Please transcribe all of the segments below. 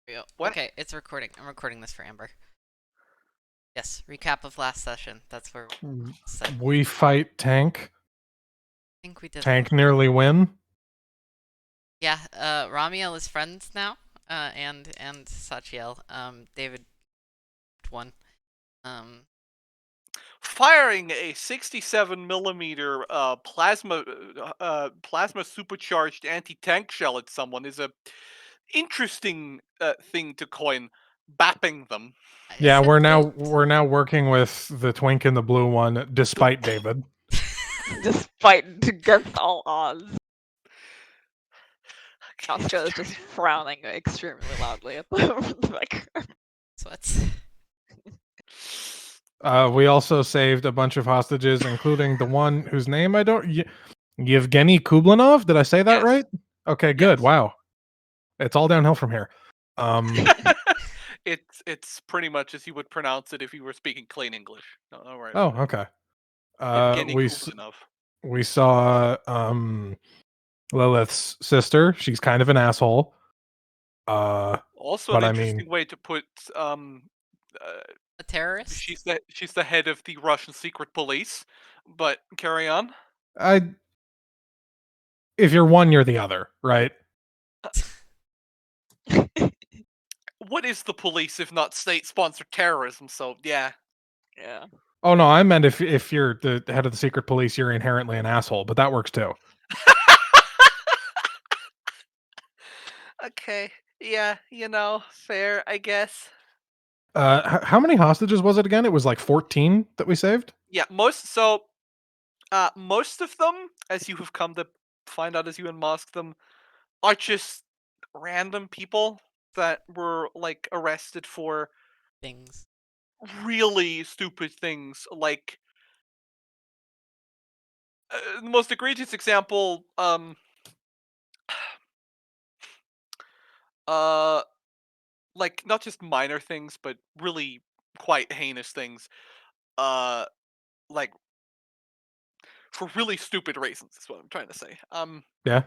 There we go. What? Okay, it's recording. I'm recording this for Amber. Yes, recap of last session. That's where we said. We fight Tank. I think we did. Tank nearly win. Yeah, Ramiel is friends now. And Sachiel. David won. Firing a 67 millimeter plasma supercharged anti-tank shell at someone is a interesting thing to coin. Bapping them. Yeah, Is it we're now working with the twink and the blue one, despite David. Despite against all odds. Okay, Oscar is just frowning extremely loudly at the background. Sweats. We also saved a bunch of hostages, including the one whose name I don't. Yevgeny Kublanov. Did I say that Yes. right? Okay, good. Yes. Wow, it's all downhill from here. It's pretty much as you would pronounce it if you were speaking clean English. Don't worry Oh, about it. okay. Evgeny Kulinov. We saw Lilith's sister. She's kind of an asshole. Also but an I interesting mean, way to put A terrorist? she's the head of the Russian secret police. But carry on. if you're one, you're the other, right? What is the police if not state-sponsored terrorism? So yeah. Yeah. Oh no, I meant if you're the head of the secret police, you're inherently an asshole, but that works too. Okay. Yeah, fair, I guess. How many hostages was it again? It was like 14 that we saved. Yeah, most of them, as you have come to find out as you unmask them, are just random people that were like arrested for Things. really stupid things. Like the most egregious example, like not just minor things, but really quite heinous things. Like for really stupid reasons is what I'm trying to say. Yeah.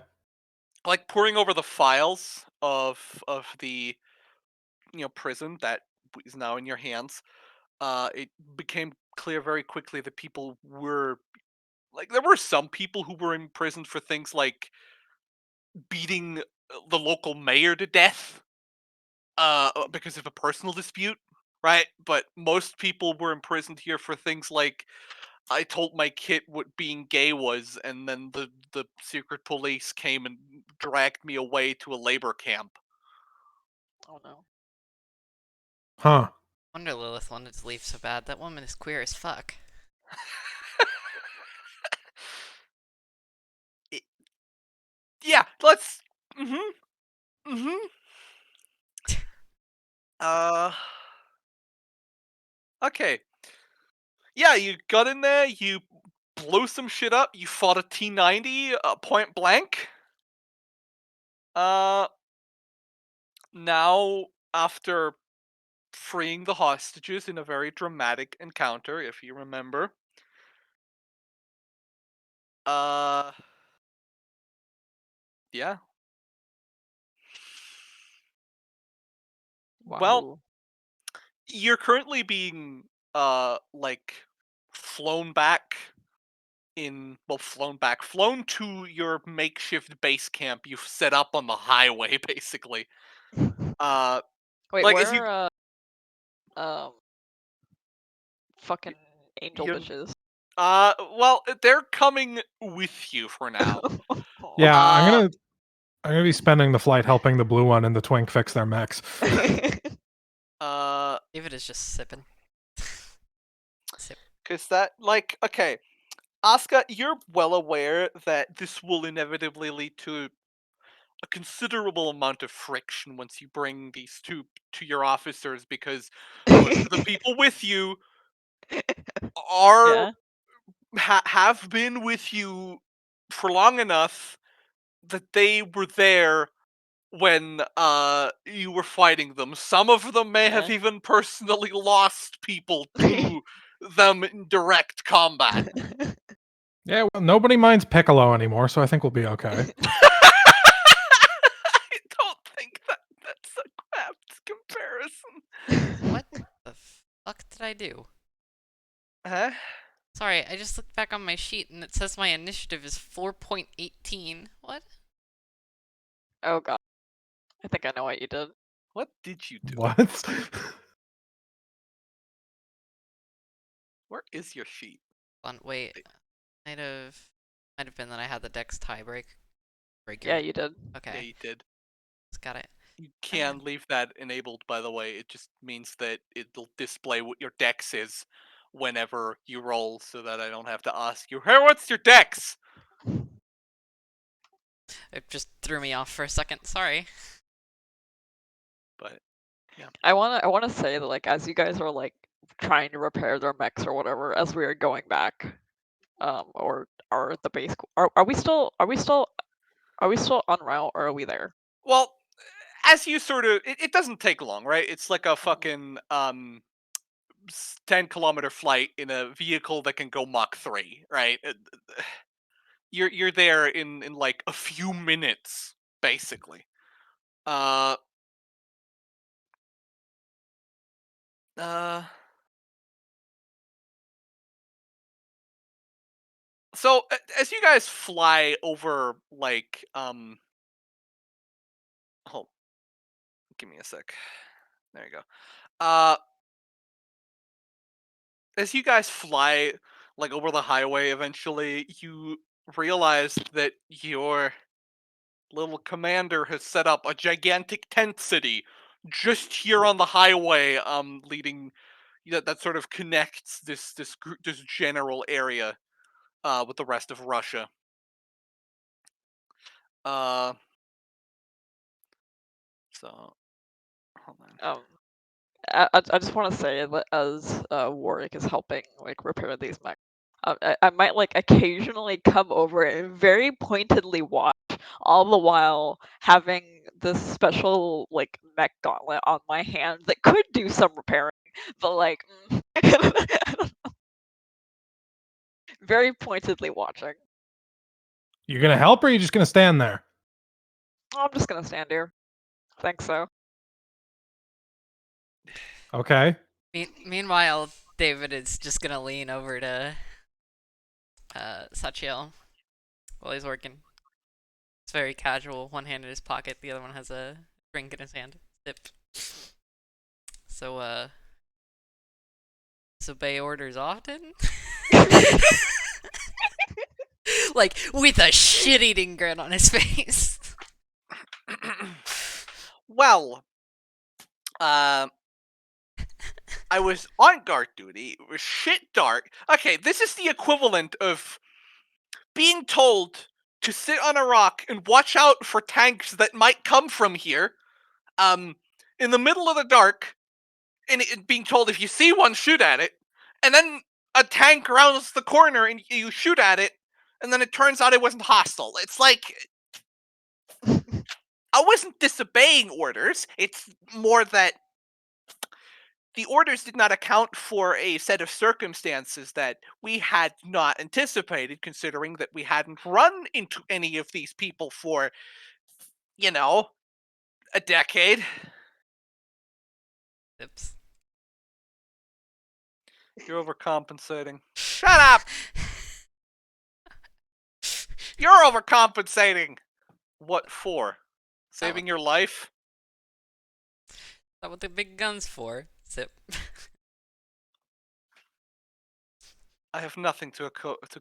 Like poring over the files of the prison that is now in your hands. It became clear very quickly that people were like there were some people who were imprisoned for things like beating the local mayor to death because of a personal dispute, right? But most people were imprisoned here for things like I told my kid what being gay was, and then the secret police came and dragged me away to a labor camp. Oh no. Huh. Wonder Lilith wanted to leave so bad. That woman is queer as fuck. Yeah, let's. Mm-hmm. Mm-hmm. Okay. Yeah, you got in there, you blew some shit up, you fought a T-90 point blank. Now, after freeing the hostages in a very dramatic encounter, if you remember, yeah. Well, Wahoo. you're currently being, like, flown to your makeshift base camp you've set up on the highway, basically. Wait, Like, as you, where are fucking angel you bitches? well, they're coming with you for now. Yeah, Uh, I'm gonna be spending the flight helping the blue one and the twink fix their mechs. David is just sipping. Sip. Cause that, like, okay, Asuka, you're well aware that this will inevitably lead to a considerable amount of friction once you bring these two to your officers, because most of the people with you are Yeah. have been with you for long enough that they were there when you were fighting them. Some of them may have Yeah. even personally lost people to them in direct combat. Yeah, well, nobody minds Piccolo anymore, so I think we'll be okay. I don't think that's a crap did I do? Huh? Sorry, I just looked back on my sheet and it says my initiative is 4.18. What? Oh god. I think I know what you did. What did you do? What? Where is your sheet? Wait. Might have been that I had the dex tiebreak. Yeah, you did. Okay. Yeah, you did. Just got it. You can leave that enabled, by the way. It just means that it'll display what your dex is whenever you roll, so that I don't have to ask you, hey, what's your dex? It just threw me off for a second. Sorry. But I wanna say that like as you guys are like trying to repair their mechs or whatever, as we are going back, or are at the base are we still en route or are we there? well, as you sort of, it doesn't take long, right? It's like a fucking 10-kilometer flight in a vehicle that can go Mach 3, right? You're there in like a few minutes, basically. Uh, uh, so as you guys fly over, like, hold, give me a sec. There you go. As you guys fly, like, over the highway, eventually you realize that your little commander has set up a gigantic tent city just here on the highway, leading that sort of connects this general area with the rest of Russia. Uh, so hold on. I just want to say that as Warwick is helping like repair these mechs, I might like occasionally come over and very pointedly watch, all the while having this special like mech gauntlet on my hand that could do some repairing, but like very pointedly watching. You're gonna help, or are you just gonna stand there? I'm just gonna stand here. Think so. Okay. Meanwhile, David is just gonna lean over to Sachiel while he's working. It's very casual. One hand in his pocket, the other one has a drink in his hand. Sip. So, disobey orders often? Like, with a shit-eating grin on his face. Well, I was on guard duty. It was shit dark. Okay, this is the equivalent of being told to sit on a rock and watch out for tanks that might come from here, in the middle of the dark, and being told if you see one, shoot at it, and then a tank rounds the corner and you shoot at it, and then it turns out it wasn't hostile. It's like, I wasn't disobeying orders. It's more that the orders did not account for a set of circumstances that we had not anticipated, considering that we hadn't run into any of these people for, you know, a decade. Sips. You're overcompensating. Shut up! You're overcompensating! What for? Saving your life? Is that what the big gun's for? Sip. I have nothing to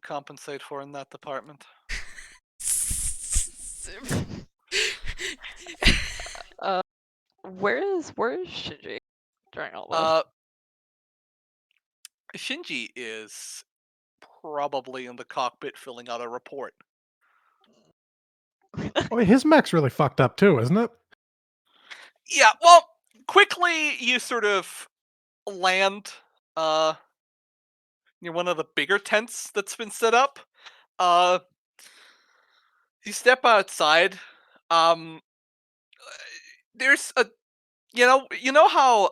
compensate for in that department. Sip. Where is Shinji during all this? Shinji is probably in the cockpit filling out a report. Oh, his mech's really fucked up too, isn't it? Yeah, well, quickly you sort of land near one of the bigger tents that's been set up. Uh you step outside. Um there's a, you know how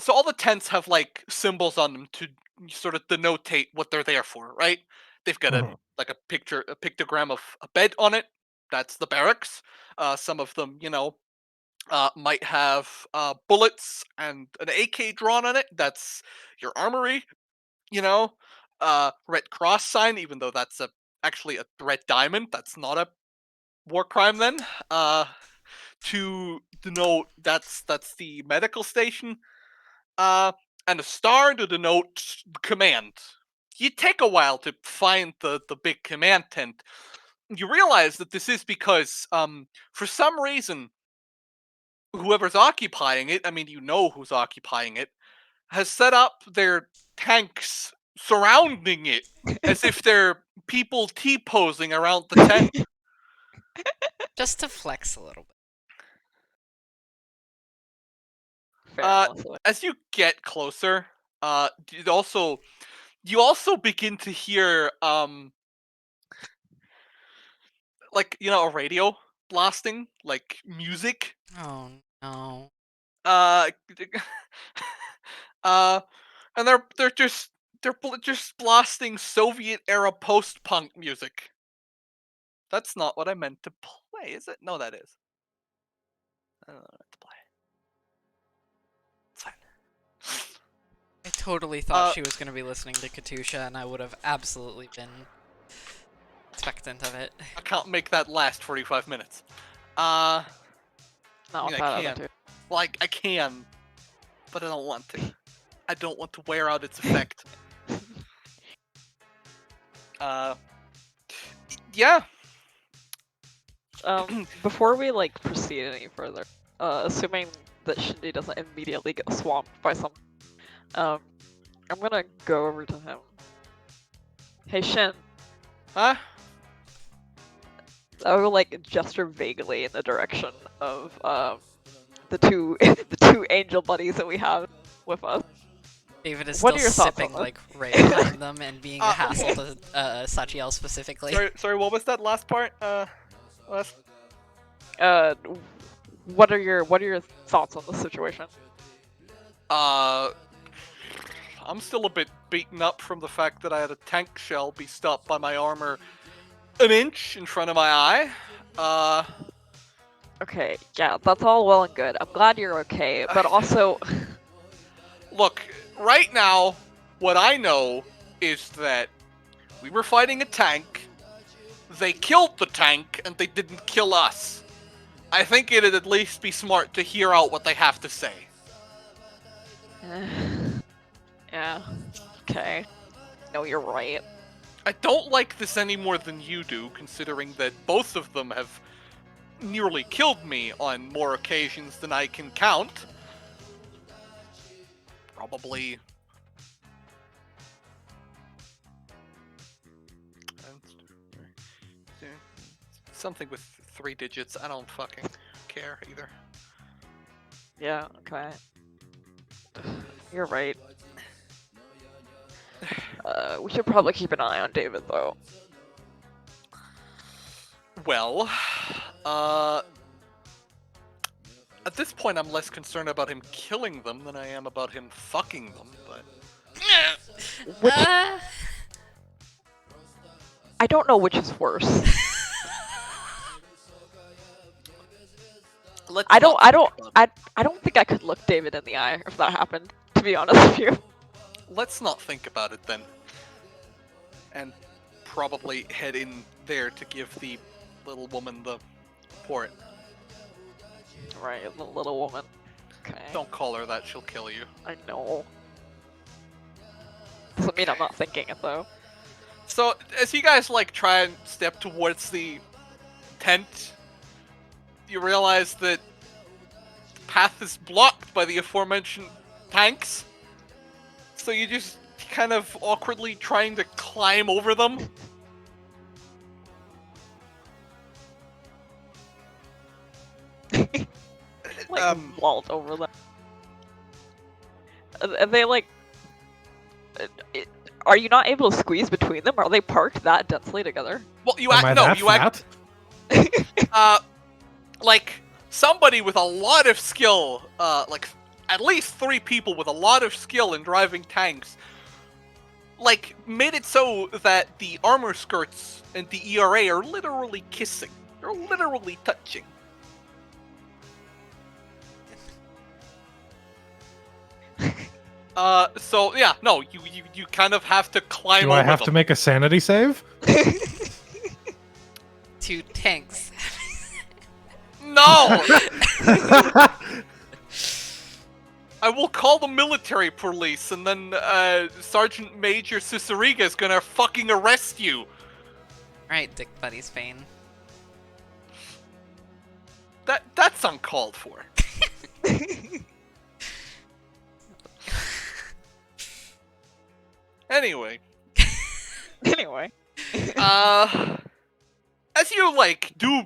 so all the tents have like symbols on them to sort of denotate what they're there for, right? They've got Mhm. a pictogram of a bed on it. That's the barracks. Some of them, might have bullets and an AK drawn on it. That's your armory, you know. Red cross sign, even though that's actually a red diamond. That's not a war crime then. To denote that's the medical station. And a star to denote command. You take a while to find the big command tent. You realize that this is because for some reason whoever's occupying it, I mean you know who's occupying it, has set up their tanks surrounding it as if they're people T-posing around the tent. Just to flex a little bit. Fair enough. As you get closer, you also begin to hear like, you know, a radio blasting, like music. Oh no. Uh, and they're just blasting Soviet era post punk music. That's not what I meant to play, is it? No, that is. I don't know what to play. It's fine. I totally thought she was going to be listening to Katusha, and I would have absolutely been expectant of it. I can't make that last 45 minutes. Not I mean, with I that can. other two. Like, I can, but I don't want to. I don't want to wear out its effect. Yeah. Before we like proceed any further, assuming that Shinji doesn't immediately get swamped by some, I'm gonna go over to him. Hey Shin, Huh? I will like gesture vaguely in the direction of the two the two angel buddies that we have with us. David is What still are your thoughts sipping on like right behind them and being a Uh, hassle to Sachiel specifically. Sorry, what was that last part? Last... What are your thoughts on the situation? I'm still a bit beaten up from the fact that I had a tank shell be stopped by my armor an inch in front of my eye. Okay, yeah, that's all well and good. I'm glad you're okay, but also, Look, right now, what I know is that we were fighting a tank, they killed the tank, and they didn't kill us. I think it'd at least be smart to hear out what they have to say. yeah, okay. No, you're right. I don't like this any more than you do, considering that both of them have nearly killed me on more occasions than I can count. Probably... something with 3 digits. I don't fucking care either. Yeah, okay. You're right. We should probably keep an eye on David, though. Well, at this point I'm less concerned about him killing them than I am about him fucking them, but... Which... I don't know which is worse. I don't think I could look David in the eye if that happened, to be honest with you. Let's not think about it then. And probably head in there to give the little woman the report. Right, the little woman. Okay. Don't call her that, she'll kill you. I know. Doesn't mean I'm not thinking it, though. So, as you guys, like, try and step towards the tent, you realize that the path is blocked by the aforementioned tanks. So you just kind of awkwardly trying to climb over them. Like, vault over them. Are they, like... Are you not able to squeeze between them? Are they parked that densely together? Well, you Am I that fat? like somebody with a lot of skill, like at least 3 people with a lot of skill in driving tanks, like made it so that the armor skirts and the ERA are literally kissing. They're literally touching. So yeah, no, you kind of have to climb Do over I have them. to make a sanity save? 2 tanks. No! I will call the military police, and then Sergeant Major Ciceriga is gonna fucking arrest you. Right, Dick Buddy Spain. That's uncalled for. Anyway, Anyway. as you do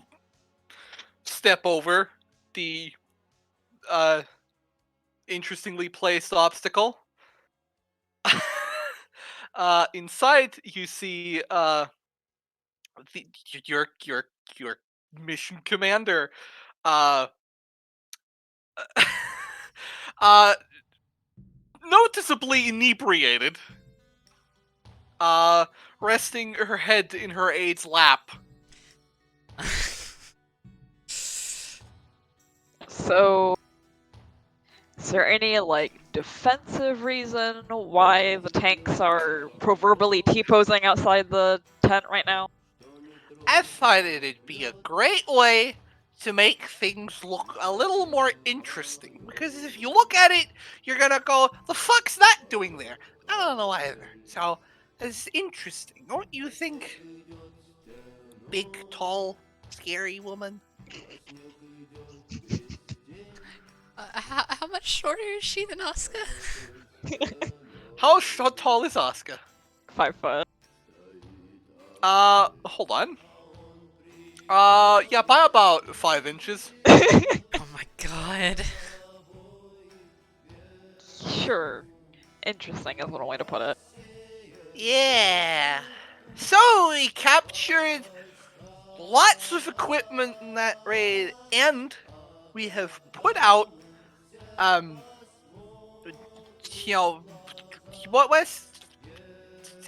step over the interestingly placed obstacle, inside you see the, your mission commander uh uh noticeably inebriated, resting her head in her aide's lap. So, is there any defensive reason why the tanks are proverbially T-posing outside the tent right now? I thought it'd be a great way to make things look a little more interesting. Because if you look at it, you're gonna go, the fuck's that doing there? I don't know either. So, it's interesting, don't you think? Big, tall, scary woman. How much shorter is she than Asuka? How tall is Asuka? 5 foot. Hold on. Yeah, by about 5 inches. Oh my god. Sure. Interesting is one way to put it. Yeah. So we captured lots of equipment in that raid, and we have put out, what was?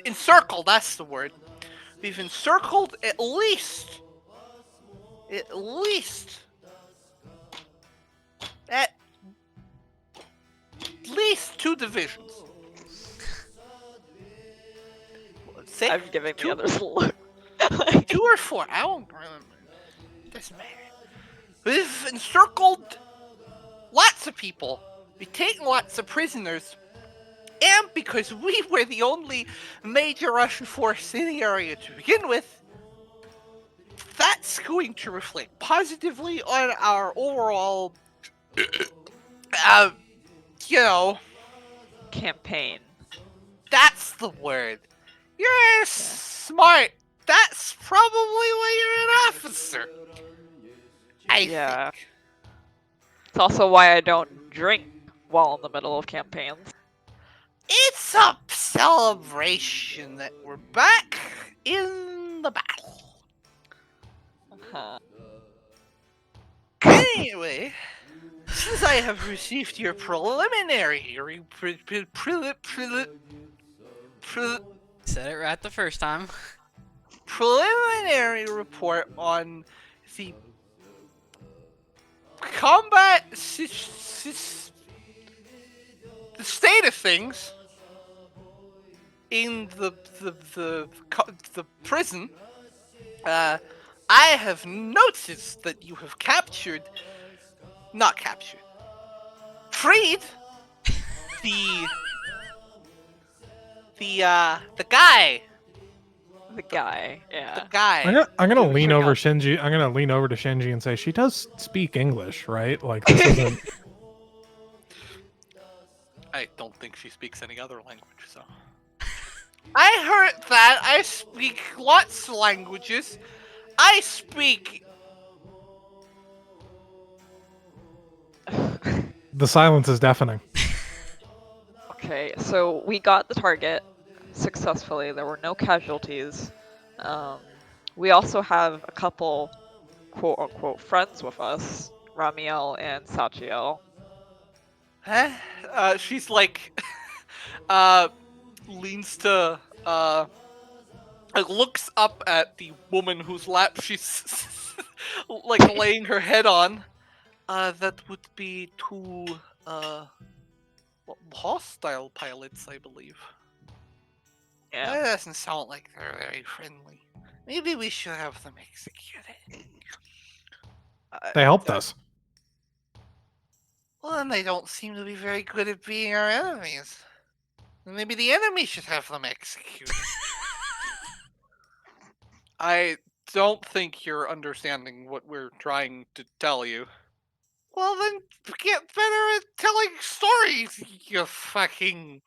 Encircled, that's the word. We've encircled at least, at least 2 divisions. 6? I'm giving the 2? others a look. 2 or 4? I don't remember. Doesn't matter. We've encircled lots of people. We've taken lots of prisoners. And because we were the only major Russian force in the area to begin with, that's going to reflect positively on our overall, you know, Campaign. that's the word. You're smart. That's probably why you're an officer. I Yeah. think. It's also why I don't drink while in the middle of campaigns. It's a celebration that we're back in the battle. Huh. Anyway, since I have received your preliminary Said it right the first time. preliminary report on the combat the state of things in the prison, I have noticed that you have freed the guy. The guy, yeah. The guy. I'm gonna who lean took over out- Shinji. I'm gonna lean over to Shinji and say she does speak English, right? Like this isn't. I don't think she speaks any other language, so. I heard that. I speak lots of languages. I speak. The silence is deafening. Okay, so we got the target successfully. There were no casualties. We also have a couple quote-unquote friends with us, Ramiel and Sachiel. Huh? She's leans to, looks up at the woman whose lap she's, laying her head on. That would be 2, hostile pilots, I believe. Yeah. That doesn't sound like they're very friendly. Maybe we should have them executed. They helped us. Well, then they don't seem to be very good at being our enemies. Maybe the enemy should have them executed. I don't think you're understanding what we're trying to tell you. Well, then get better at telling stories, you fucking.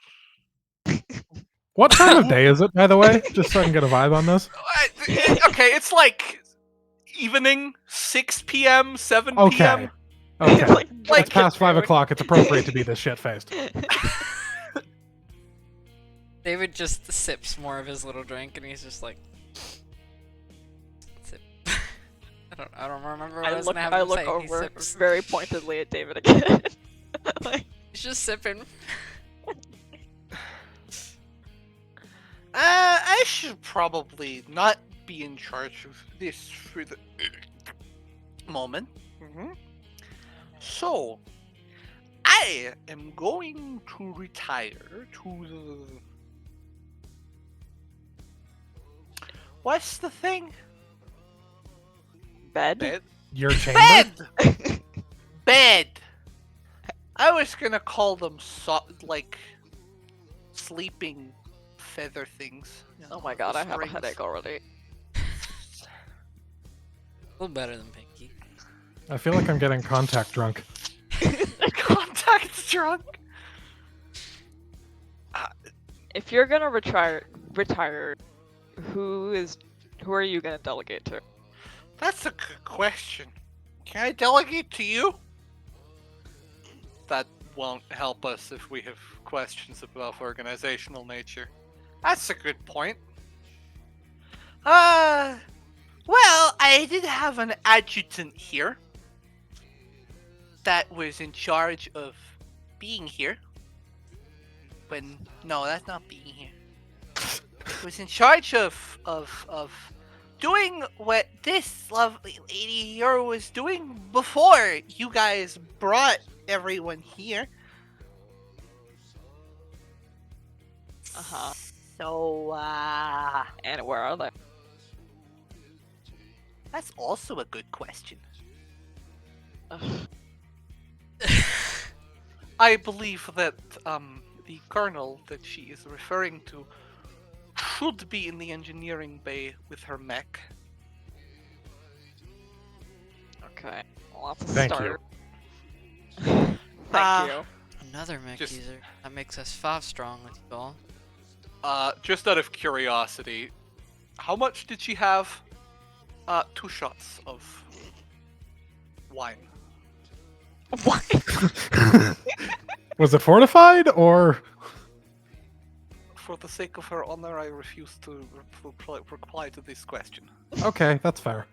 What time of day is it, by the way? Just so I can get a vibe on this. Okay, it's like evening, 6 p.m., 7 Okay. p.m. Okay. Like, It's past 5 o'clock. It's appropriate to be this shit-faced. David just sips more of his little drink, and he's just like, sip. I don't remember what I was gonna have I him look say. He over sips. very pointedly at David again. Like, He's just sipping. I should probably not be in charge of this for the moment. So, I am going to retire to the. What's the thing? bed? Bed? Your chamber? Bed! Bed! I was gonna call them like sleeping feather things. You Oh know, my god, I have a springs. headache already. A little better than Pinky. I feel like I'm getting contact drunk. Contact drunk. If you're gonna retire, who are you gonna delegate to? That's a good question. Can I delegate to you? That won't help us if we have questions about organizational nature. That's a good point. Well, I did have an adjutant here that was in charge of being here. No, that's not being here. Was in charge of doing what this lovely lady here was doing before you guys brought everyone here. Uh-huh. So, And where are they? that's also a good question. Ugh. I believe that, the colonel that she is referring to should be in the engineering bay with her mech. Okay. Well, that's a Thank start. you. Thank you. Another mech Just- user. That makes us 5 strong with you all. Just out of curiosity, how much did she have? 2 shots of wine. What? Was it fortified or? For the sake of her honor, I refuse to reply to this question. Okay, that's fair.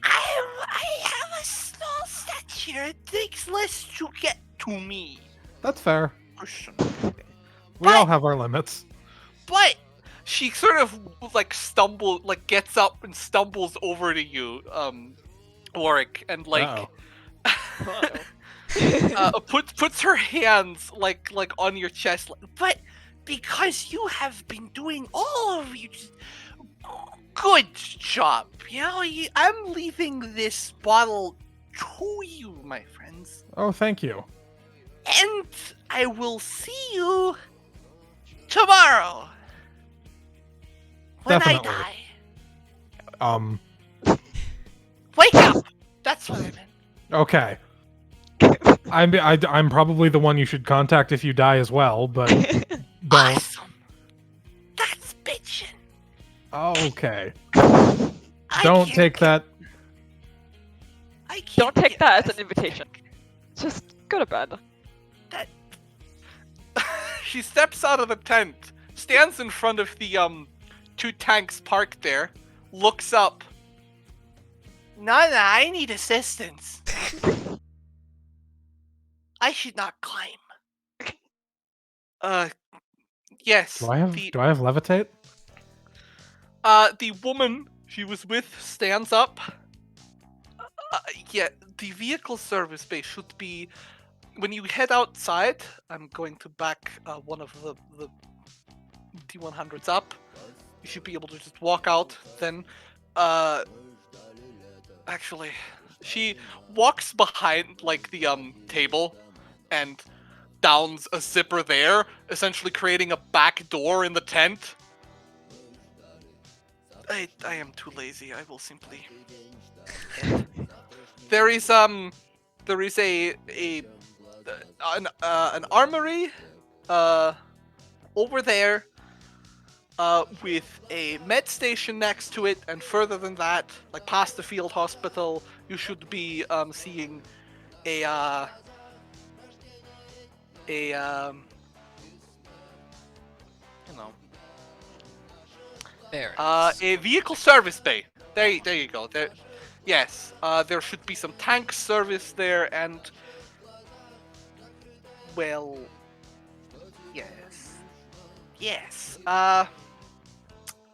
I have a small stature. It takes less to get to me. That's fair. Person. We all But- have our limits. But she sort of gets up and stumbles over to you, Warwick, and Uh-oh. puts her hands like on your chest. But because you have been doing all of you, good job. You know, I'm leaving this bottle to you, my friends, Oh, thank you. and I will see you tomorrow when Definitely. I die. Um, Wake up. That's what I meant. okay. I'm probably the one you should contact if you die as well, but don't. Awesome. That's bitchin'. Okay. I Don't can't take get- that. I can't Don't take get that as past an invitation. Just go to bed. That. She steps out of the tent, stands in front of the 2 tanks parked there, looks up. No, I need assistance. I should not climb. Yes. Do I have the levitate? the woman she was with stands up. Yeah, the vehicle service bay should be when you head outside, I'm going to back one of the D100s up. You should be able to just walk out. Then, actually, she walks behind like the table and downs a zipper there, essentially creating a back door in the tent. I am too lazy. I will simply head. There is an armory over there with a med station next to it, and further than that, like past the field hospital, you should be seeing a you know Barracks. a vehicle service bay. There you go. There, yes. There should be some tank service there, and well, yes. I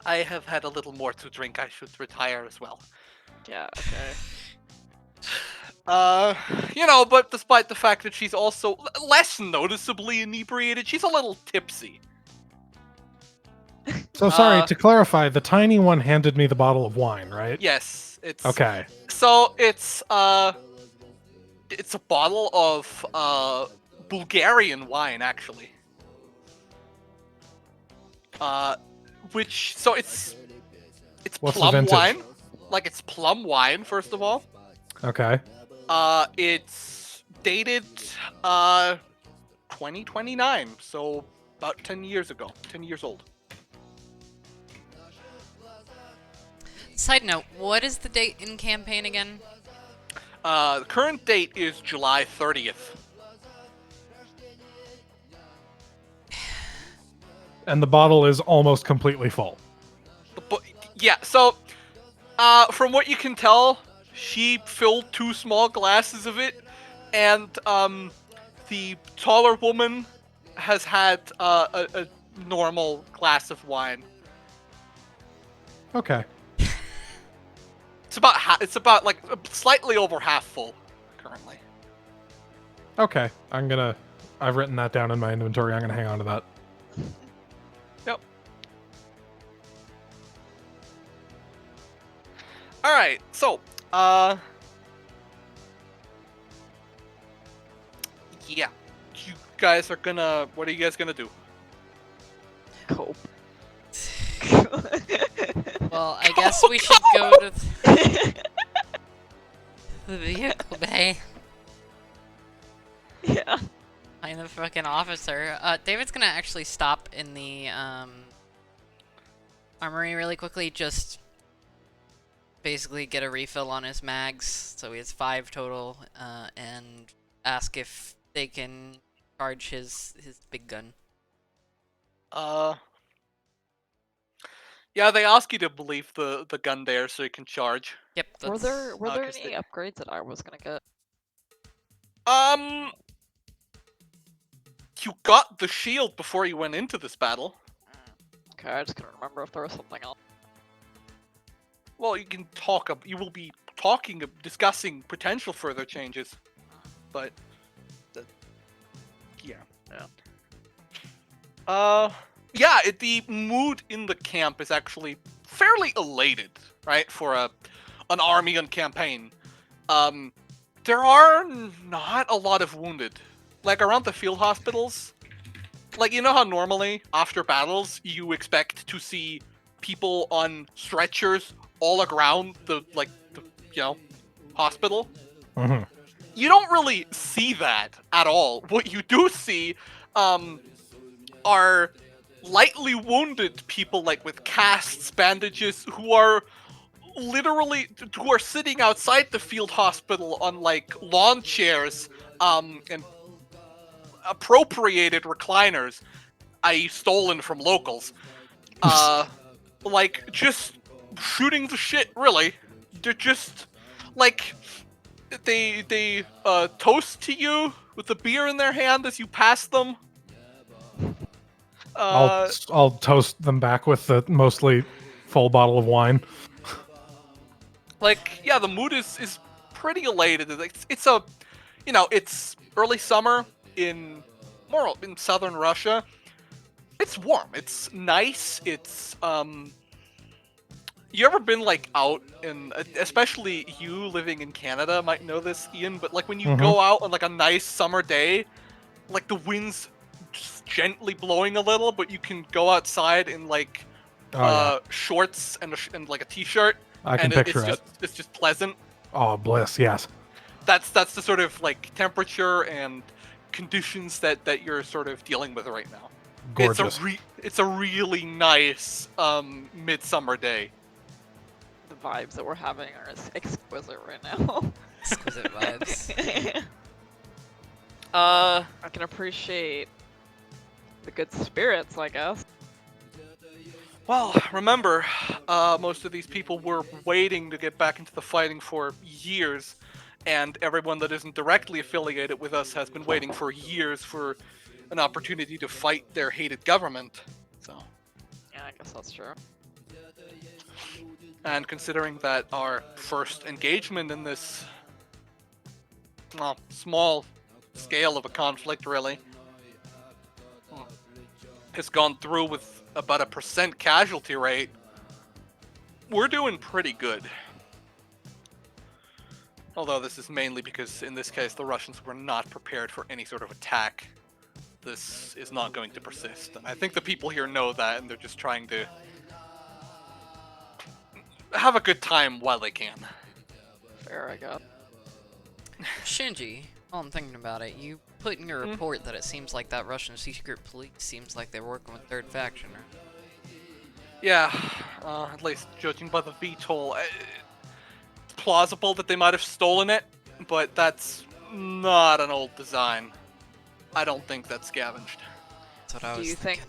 have had a little more to drink. I should retire as well. Yeah, okay. But despite the fact that she's also less noticeably inebriated, she's a little tipsy. So sorry, to clarify, the tiny one handed me the bottle of wine, right? Yes, it's Okay. So it's a bottle of Bulgarian wine, actually. It's What's the plum vintage? wine. Like, it's plum wine, first of all. Okay. It's dated 2029, so about 10 years ago. 10 years old. Side note, what is the date in campaign again? The current date is July 30th. And the bottle is almost completely full. Yeah, so from what you can tell, she filled 2 small glasses of it, and the taller woman has had a normal glass of wine. Okay. It's about like slightly over half full currently. Okay. I've written that down in my inventory. I'm gonna hang on to that. Yep. All right. So, yeah. You guys are gonna. What are you guys gonna do? Cope. Well, I guess we should go to the vehicle bay. Yeah. Find the fucking officer. David's gonna actually stop in the armory really quickly, just basically get a refill on his mags, so he has 5 total, and ask if they can charge his big gun. Yeah, they ask you to leave the gun there so you can charge. Yep. Were there 'cause any upgrades that I was gonna get? You got the shield before you went into this battle. Okay, I just couldn't remember if there was something else. Well, you will be discussing potential further changes, but yeah. The mood in the camp is actually fairly elated, right? For an army on campaign. There are not a lot of wounded. Like, around the field hospitals, like, you know how normally after battles you expect to see people on stretchers all around the hospital? Mm-hmm. You don't really see that at all. What you do see are lightly wounded people, like with casts, bandages, who are sitting outside the field hospital on like lawn chairs and appropriated recliners, i.e. stolen from locals. Like, just shooting the shit, really. They're just like, they toast to you with a beer in their hand as you pass them. I'll toast them back with the mostly full bottle of wine. Like, yeah, the mood is pretty elated. It's a it's early summer in southern Russia. It's warm. It's nice. You ever been like out in, especially you living in Canada might know this, Ian, but like when you Mhm. go out on like a nice summer day, like the wind's just gently blowing a little, but you can go outside in like Oh yeah, shorts and like a t-shirt, I can and picture it. it's just pleasant. Oh, bliss. Yes. That's the sort of like temperature and conditions that you're sort of dealing with right now. Gorgeous. It's a really nice midsummer day. The vibes that we're having are exquisite right now. Exquisite vibes. Uh, I can appreciate the good spirits, I guess. well, remember, most of these people were waiting to get back into the fighting for years, and everyone that isn't directly affiliated with us has been waiting for years for an opportunity to fight their hated government. So, Yeah, I guess that's true. and considering that our first engagement in this, well, small scale of a conflict, really, has gone through with about a % casualty rate, we're doing pretty good. Although this is mainly because, in this case, the Russians were not prepared for any sort of attack. This is not going to persist. And I think the people here know that, and they're just trying to have a good time while they can. Fair, I guess. Shinji, while I'm thinking about it, you put in your report that it seems like that Russian secret police seems like they're working with Third Faction, right? Yeah, at least judging by the VTOL, it's plausible that they might have stolen it, but that's not an old design. I don't think that's scavenged. That's what I Do was you thinking.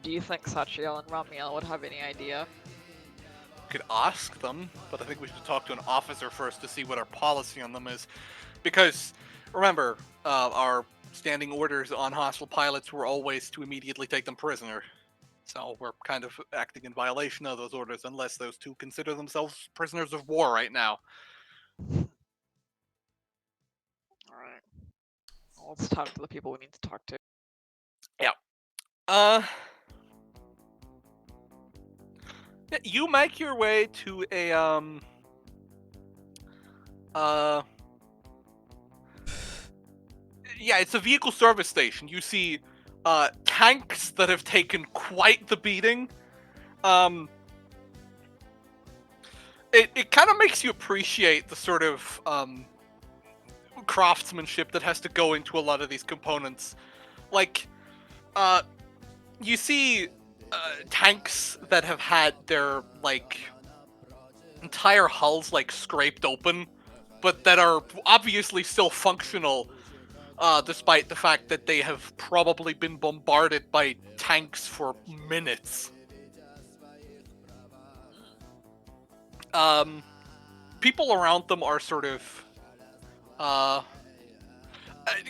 Do you think Sachiel and Ramiel would have any idea? Could ask them, but I think we should talk to an officer first to see what our policy on them is. Because, remember, our standing orders on hostile pilots were always to immediately take them prisoner. So we're kind of acting in violation of those orders unless those two consider themselves prisoners of war right now. Alright. Well, let's talk to the people we need to talk to. Yeah, you make your way to a yeah, it's a vehicle service station. You see tanks that have taken quite the beating. It kind of makes you appreciate the sort of craftsmanship that has to go into a lot of these components. Like, you see tanks that have had their, like, entire hulls, like, scraped open, but that are obviously still functional, despite the fact that they have probably been bombarded by tanks for minutes. People around them are sort of,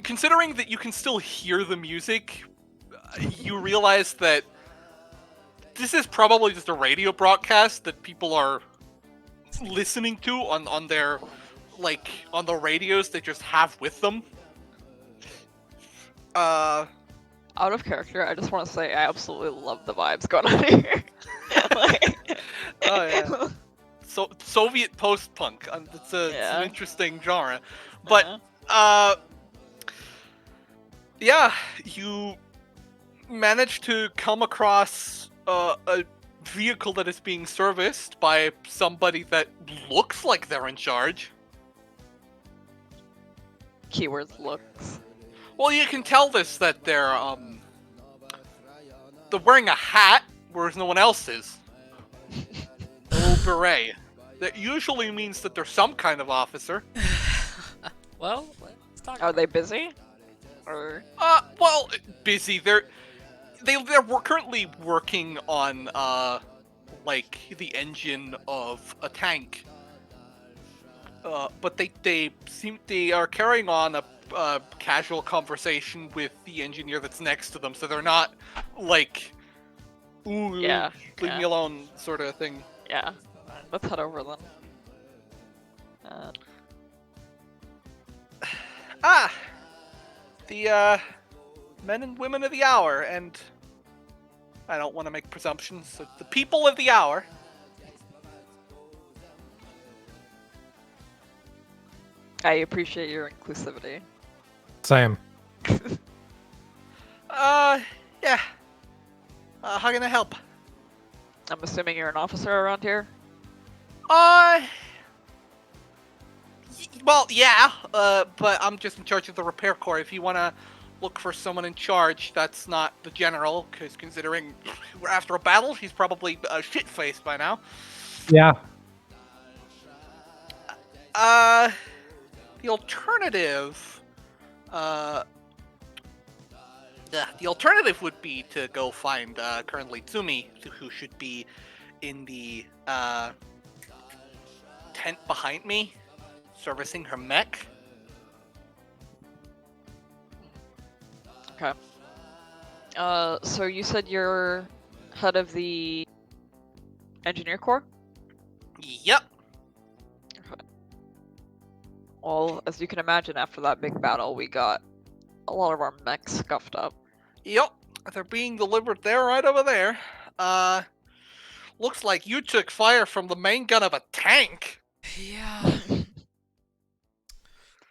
considering that you can still hear the music, you realize that this is probably just a radio broadcast that people are listening to on their, like, on the radios they just have with them. Out of character, I just want to say I absolutely love the vibes going on here. Like, Oh, yeah. So Soviet post-punk. It's an Yeah. interesting genre, but yeah, you managed to come across a vehicle that is being serviced by somebody that looks like they're in charge. Keywords looks. Well, you can tell this that they're wearing a hat, whereas no one else is. A little beret. That usually means that they're some kind of officer. Well, let's talk. Are they busy? Or Well, busy. They're currently working on like the engine of a tank. But they are carrying on a casual conversation with the engineer that's next to them, so they're not like, ooh, Yeah, leave yeah. me alone sort of thing. Yeah. Let's head over then. Ah, the men and women of the hour, and I don't want to make presumptions. So the people of the hour. I appreciate your inclusivity. Same. Yeah. How can I help? I'm assuming you're an officer around here? Well, yeah, but I'm just in charge of the repair corps. If you want to look for someone in charge, that's not the general, because considering we're after a battle, he's probably shit-faced by now. Yeah. The alternative, the alternative would be to go find currently Tsumi, who should be in the tent behind me, servicing her mech. Okay. So you said you're head of the engineer corps? Yep. Well, as you can imagine, after that big battle, we got a lot of our mechs scuffed up. Yep. They're being delivered there, right over there. Looks like you took fire from the main gun of a tank. Yeah.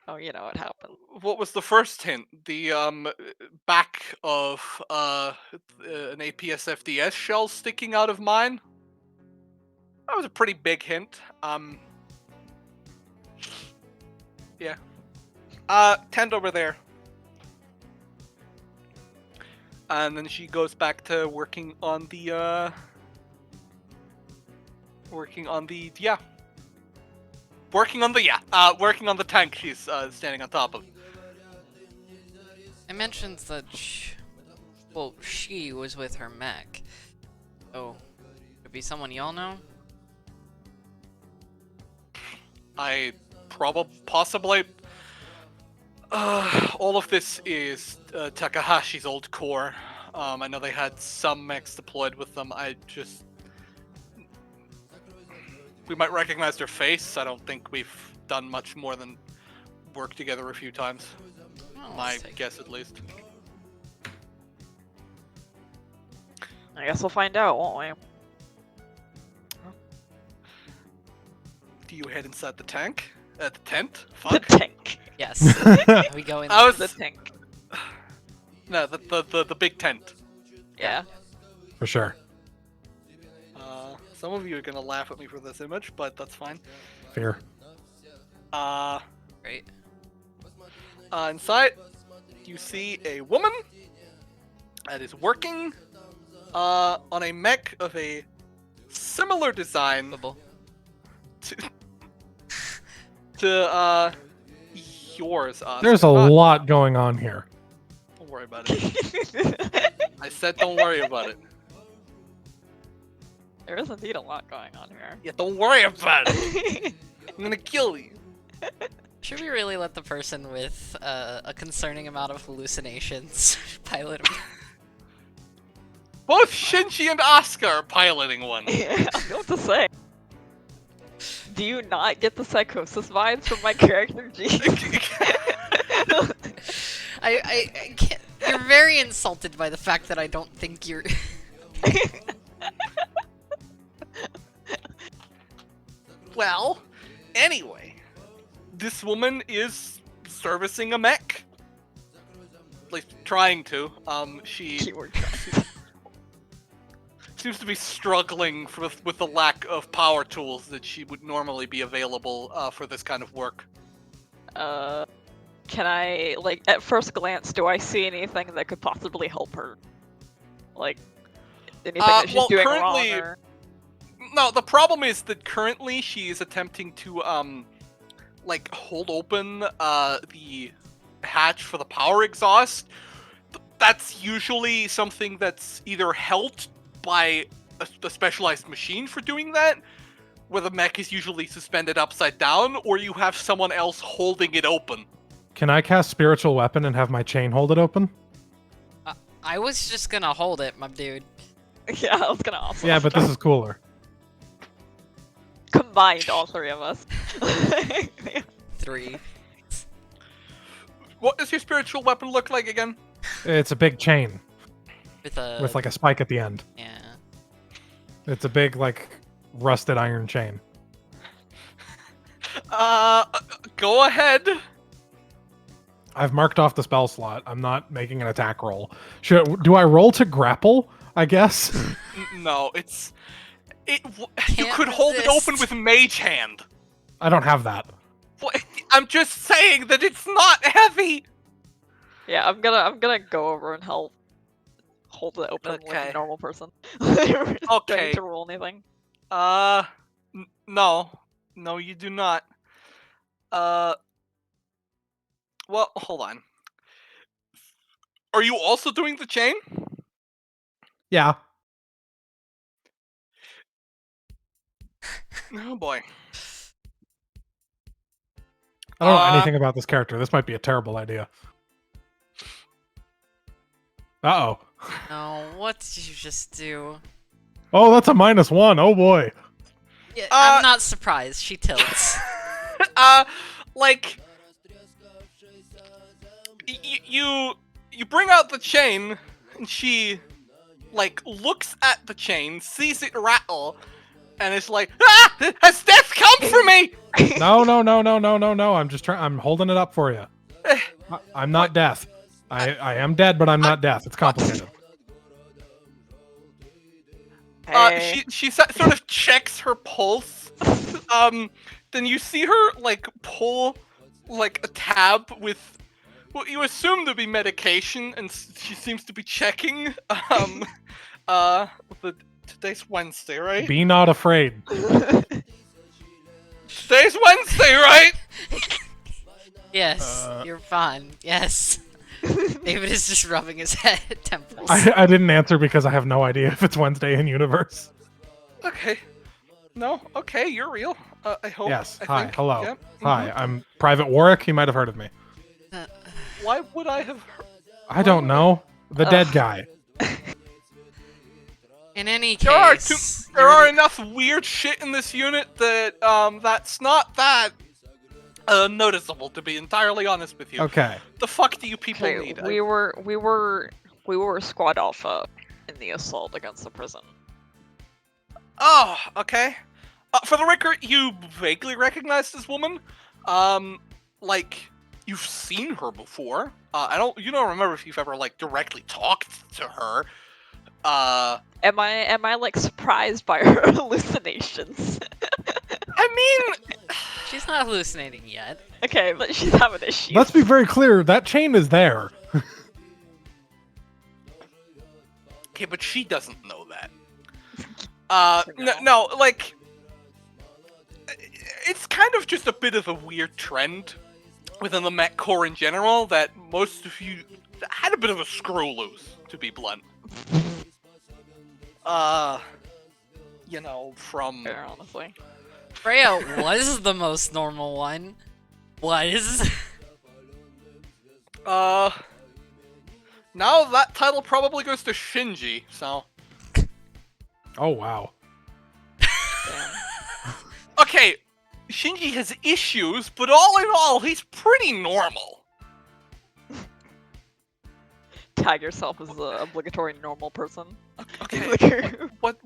Oh, you know what happened. What was the first hint? The back of an APS-FDS shell sticking out of mine? That was a pretty big hint. Yeah. Tent over there. And then she goes back to working on the working on the tank she's standing on top of. I mentioned that she was with her mech. Oh, could it be someone y'all know? Possibly. All of this is Takahashi's old core. I know they had some mechs deployed with them. We might recognize their face. I don't think we've done much more than work together a few times. Well, My let's take guess, at least. I guess we'll find out, won't we? Do you head inside the tank? The tent? The Fuck. tank. Yes. We go in. I was The tank. no the big tent. Yeah. For sure. Some of you are gonna laugh at me for this image, but that's fine. Fear. Great. Inside, you see a woman that is working on a mech of a similar design Bubble. to yours. There's a lot going on here. Don't worry about it. I said don't worry about it. There is indeed a lot going on here. Yeah, don't worry about it. I'm gonna kill you. Should we really let the person with a concerning amount of hallucinations pilot him? Both Shinji and Asuka are piloting one. Yeah, I don't know what to say. Do you not get the psychosis vibes from my character, G? I can't. You're very insulted by the fact that I don't think you're. Well, anyway, this woman is servicing a mech. At least trying to. She Keyword. seems to be struggling with the lack of power tools that she would normally be available for this kind of work. Can I, like, at first glance, do I see anything that could possibly help her? Like, anything that she's well, doing currently- wrong, or... No, the problem is that currently she is attempting to like hold open the hatch for the power exhaust. That's usually something that's either held by a specialized machine for doing that, where the mech is usually suspended upside down, or you have someone else holding it open. Can I cast Spiritual Weapon and have my chain hold it open? I was just gonna hold it, my dude. Yeah, I was gonna also... Yeah, but this is cooler. Combined, all three of us. 3. What does your spiritual weapon look like again? It's a big chain With a with like a spike at the end. yeah. It's a big like rusted iron chain. Go ahead. I've marked off the spell slot. I'm not making an attack roll. Do I roll to grapple? I guess. No, you Can't could hold it open resist. with mage hand. I don't have that. What? I'm just saying that it's not heavy. Yeah, I'm gonna go over and help hold it open like Okay. a normal person. Do I Okay. need to roll anything? No, you do not. Well, hold on. Are you also doing the chain? Yeah. Oh boy. I don't know anything about this character. This might be a terrible idea. Uh-oh. No, what did you just do? Oh, that's a -1. Oh boy. Yeah, I'm not surprised. She tilts. Like you bring out the chain, and she like looks at the chain, sees it rattle, and is like, "Ah! Has death come for me?" No. I'm just trying. I'm holding it up for you. I'm not death. I am dead, but I'm not death. It's complicated. Hey. She sort of checks her pulse. Then you see her like pull like a tab with what you assume to be medication, and she seems to be checking. Today's Wednesday, right? Be not afraid. Today's Wednesday, right? Yes, you're fine. Yes. David is just rubbing his head temples. I didn't answer because I have no idea if it's Wednesday in universe. Okay. No. Okay, you're real. I hope. Yes. I Hi. think. Hello. Yep. Hi. I'm Private Warwick. You might have heard of me. Why would I have? I don't know. The dead guy. In any There are case, there are enough weird shit in this unit that that's not that noticeable, to be entirely honest with you. Okay. The fuck do you people Okay, need? we were squad alpha in the assault against the prison. Oh, okay. For the record, you vaguely recognize this woman. Like you've seen her before. You don't remember if you've ever like directly talked to her. Am I like surprised by her hallucinations? I mean, she's not hallucinating yet. Okay, but she's having issues. Let's be very clear. That chain is there. okay, but she doesn't know that. No, like, it's kind of just a bit of a weird trend within the Met Corps in general that most of you had a bit of a screw loose, to be blunt. You know, from... Fair, honestly. Freya was the most normal one. Was. Now that title probably goes to Shinji, so... Oh wow. Okay, Shinji has issues, but all in all, he's pretty normal. Tag yourself as the obligatory normal person. Okay, what,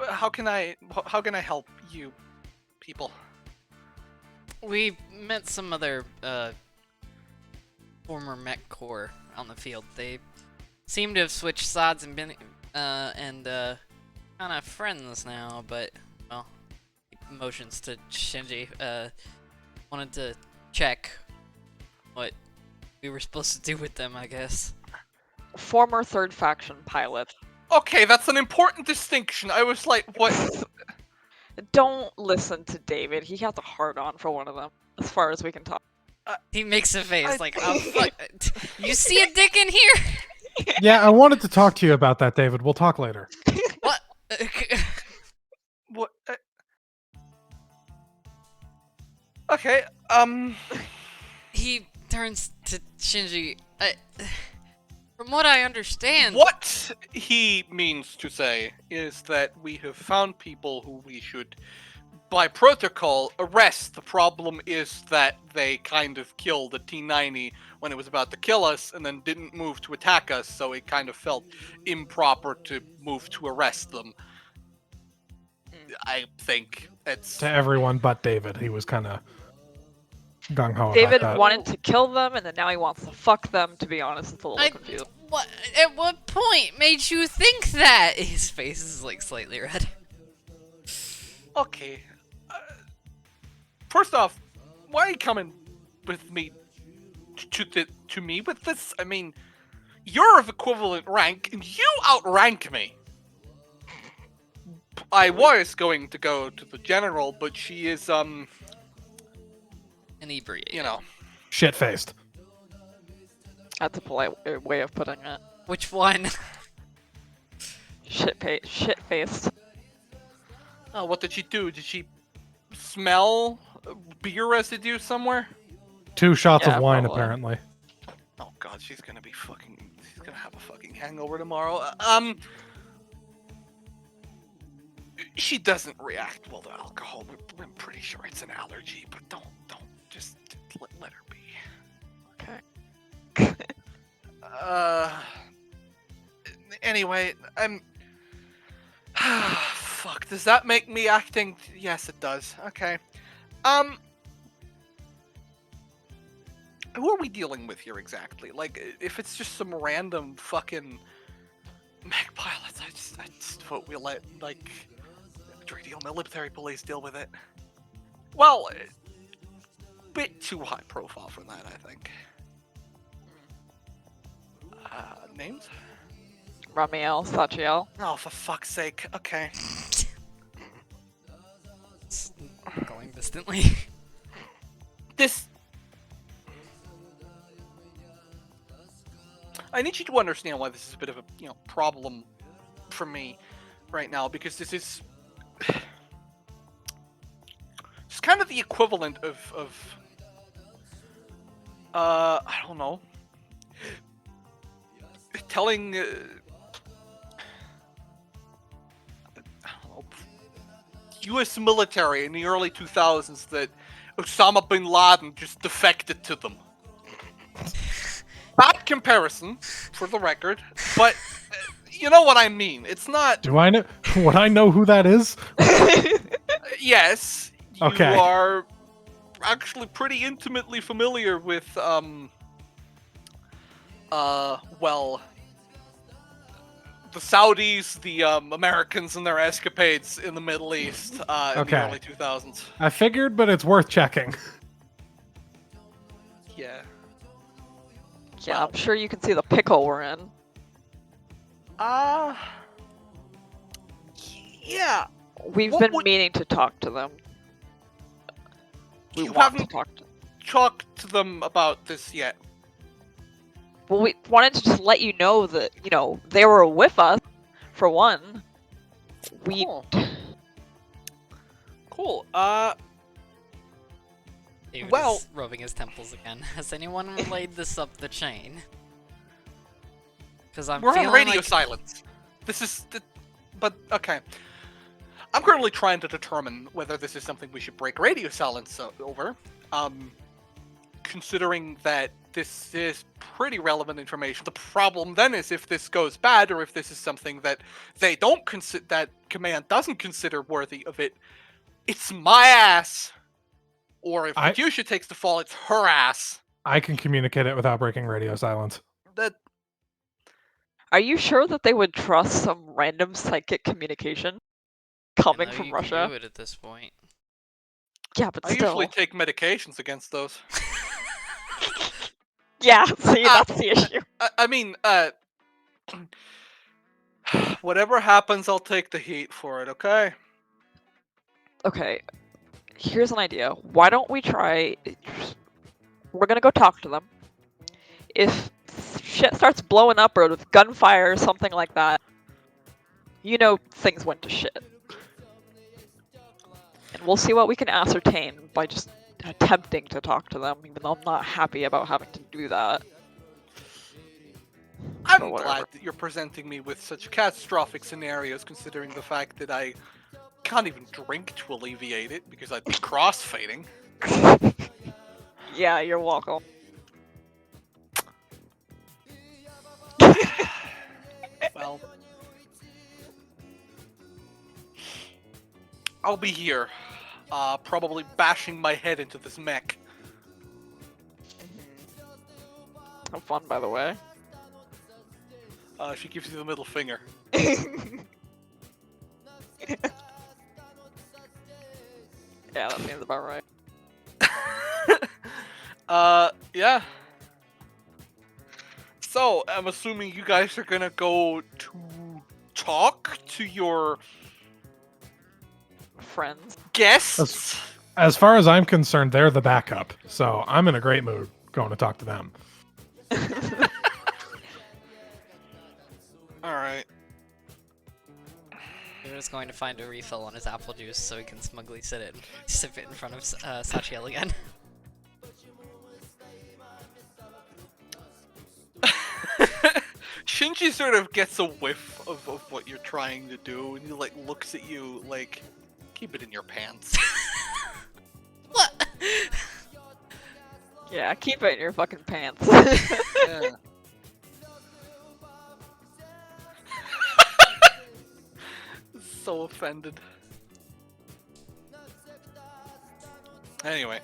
how can I help you people? We met some other former Mech Corps on the field. They seem to have switched sides and been kind of friends now, but well, motions to Shinji. Wanted to check what we were supposed to do with them, I guess. Former third faction pilot. Okay, that's an important distinction. I was like, what? Don't listen to David. He has a hard on for one of them, as far as we can talk. He makes a face like, oh, fuck. You see a dick in here? Yeah, I wanted to talk to you about that, David. We'll talk later. What? What? Okay, He turns to Shinji. From what I understand... What he means to say is that we have found people who we should by protocol, arrest. The problem is that they kind of killed the T-90 when it was about to kill us, and then didn't move to attack us, so it kind of felt improper to move to arrest them. I think it's... To everyone but David. He was kind of gung-ho David about that. wanted to kill them, and then now he wants to fuck them. To be honest, it's a little confusing. What? At what point made you think that? His face is like slightly red. Okay. First off, why are you coming with me to me with this? I mean, you're of equivalent rank, and you outrank me. I was going to go to the general, but she is, Inebriated. you know. Shit-faced. That's a polite way of putting it. Which one? Shit-faced. Oh, what did she do? Did she smell beer residue somewhere? 2 shots Yeah, of wine, probably. apparently. Oh god, she's gonna have a fucking hangover tomorrow. She doesn't react well to alcohol. I'm pretty sure it's an allergy, but don't just let her be. Okay. Anyway, fuck, does that make me acting? Yes, it does. Okay. Who are we dealing with here exactly? Like, if it's just some random fucking mech pilots, I just vote we let, like, radio military police deal with it. Well, bit too high profile for that, I think. Names? Ramiel, Sachiel. Oh, for fuck's sake. Okay. Going distantly. This... I need you to understand why this is a bit of a, problem for me right now, because this is... It's kind of the equivalent of I don't know, telling, I don't know, U.S. military in the early 2000s that Osama bin Laden just defected to them. Bad comparison, for the record, but you know what I mean. It's not... Do I know? Would I know who that is? Yes, you Okay. are actually pretty intimately familiar with, well, the Saudis, the Americans and their escapades in the Middle East in Okay. the early 2000s. I figured, but it's worth checking. Yeah. Yeah, I'm sure you can see the pickle we're in. Yeah. We've What been would- meaning to talk to them. We You want to haven't talk to them. talked to them about this yet. Well, we wanted to just let you know that, they were with us, for one. We... Cool. David Well- is rubbing his temples again. Has anyone relayed this up the chain? Because I'm We're feeling on radio like... silence. This is the... But, okay. I'm currently trying to determine whether this is something we should break radio silence over. Considering that this is pretty relevant information. The problem then is if this goes bad, or if this is something that they don't consider, that command doesn't consider worthy of it, it's my ass. Or if Katyusha takes the fall, it's her ass. I can communicate it without breaking radio silence. That... Are you sure that they would trust some random psychic communication coming from you Russia? can do it at this point. Yeah, but I still. usually take medications against those. Yeah, see, that's the issue. I mean, whatever happens, I'll take the heat for it, okay? Okay, here's an idea. Why don't we try... We're gonna go talk to them. If shit starts blowing up, or with gunfire or something like that, things went to shit. And we'll see what we can ascertain by just attempting to talk to them, even though I'm not happy about having to do that. I'm But whatever. glad that you're presenting me with such catastrophic scenarios, considering the fact that I can't even drink to alleviate it because I'd be crossfading. Yeah, you're welcome. Well, I'll be here, probably bashing my head into this mech. Have fun, by the way. She gives you the middle finger. Yeah, that seems about right. Yeah. So, I'm assuming you guys are gonna go to talk to your Friends. guests? As far as I'm concerned, they're the backup. So I'm in a great mood going to talk to them. Alright. David's going to find a refill on his apple juice so he can smugly sip it in front of Sachiel again. Shinji sort of gets a whiff of what you're trying to do, and he like looks at you like, keep it in your pants. What? Yeah, keep it in your fucking pants. Yeah. So offended. Anyway.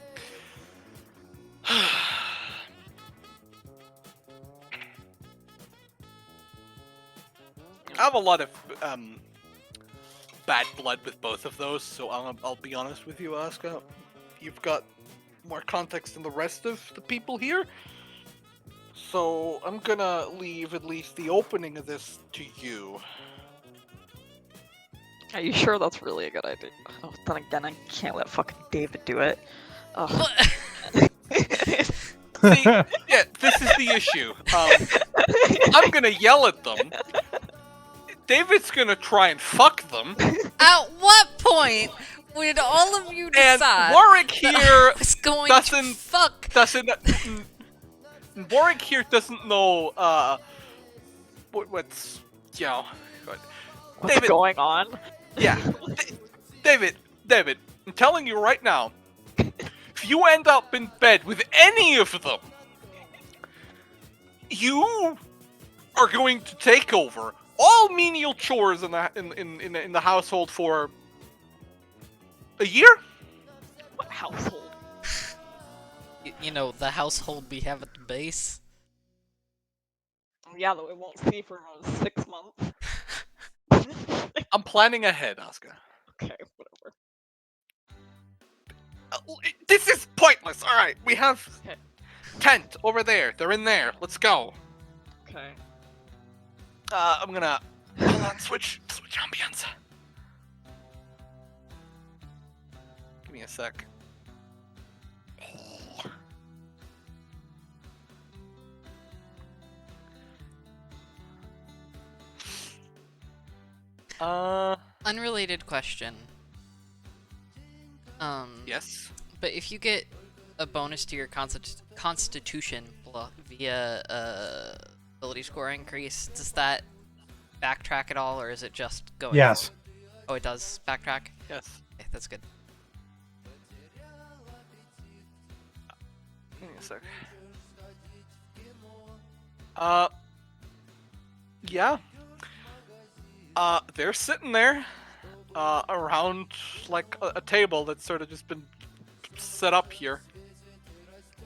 I have a lot of bad blood with both of those, so I'll be honest with you, Asuka. You've got more context than the rest of the people here. So I'm gonna leave at least the opening of this to you. Are you sure that's really a good idea? Oh, then again, I can't let fucking David do it. Ugh. See, yeah, this is the issue. I'm gonna yell at them. David's gonna try and fuck them. At what point would all of you And decide Warwick that here I was going doesn't- to fuck? Warwick here doesn't know what's What's David- going on? yeah. David, I'm telling you right now, if you end up in bed with any of them, you are going to take over all menial chores in the household for a year. What household? You know, the household we have at the base. Yeah, though we won't see for around 6 months. I'm planning ahead, Asuka. Okay, whatever. This is pointless. All right, we have Okay. tent over there. They're in there. Let's go. Okay. I'm gonna hold on. Switch ambience. Give me a sec. Unrelated question. Yes. But if you get a bonus to your constitution via ability score increase, does that backtrack at all, or is it just going? Yes. Oh, it does backtrack? Yes. Okay, that's good. Give me a sec. Yeah. They're sitting there, around like a table that's sort of just been set up here.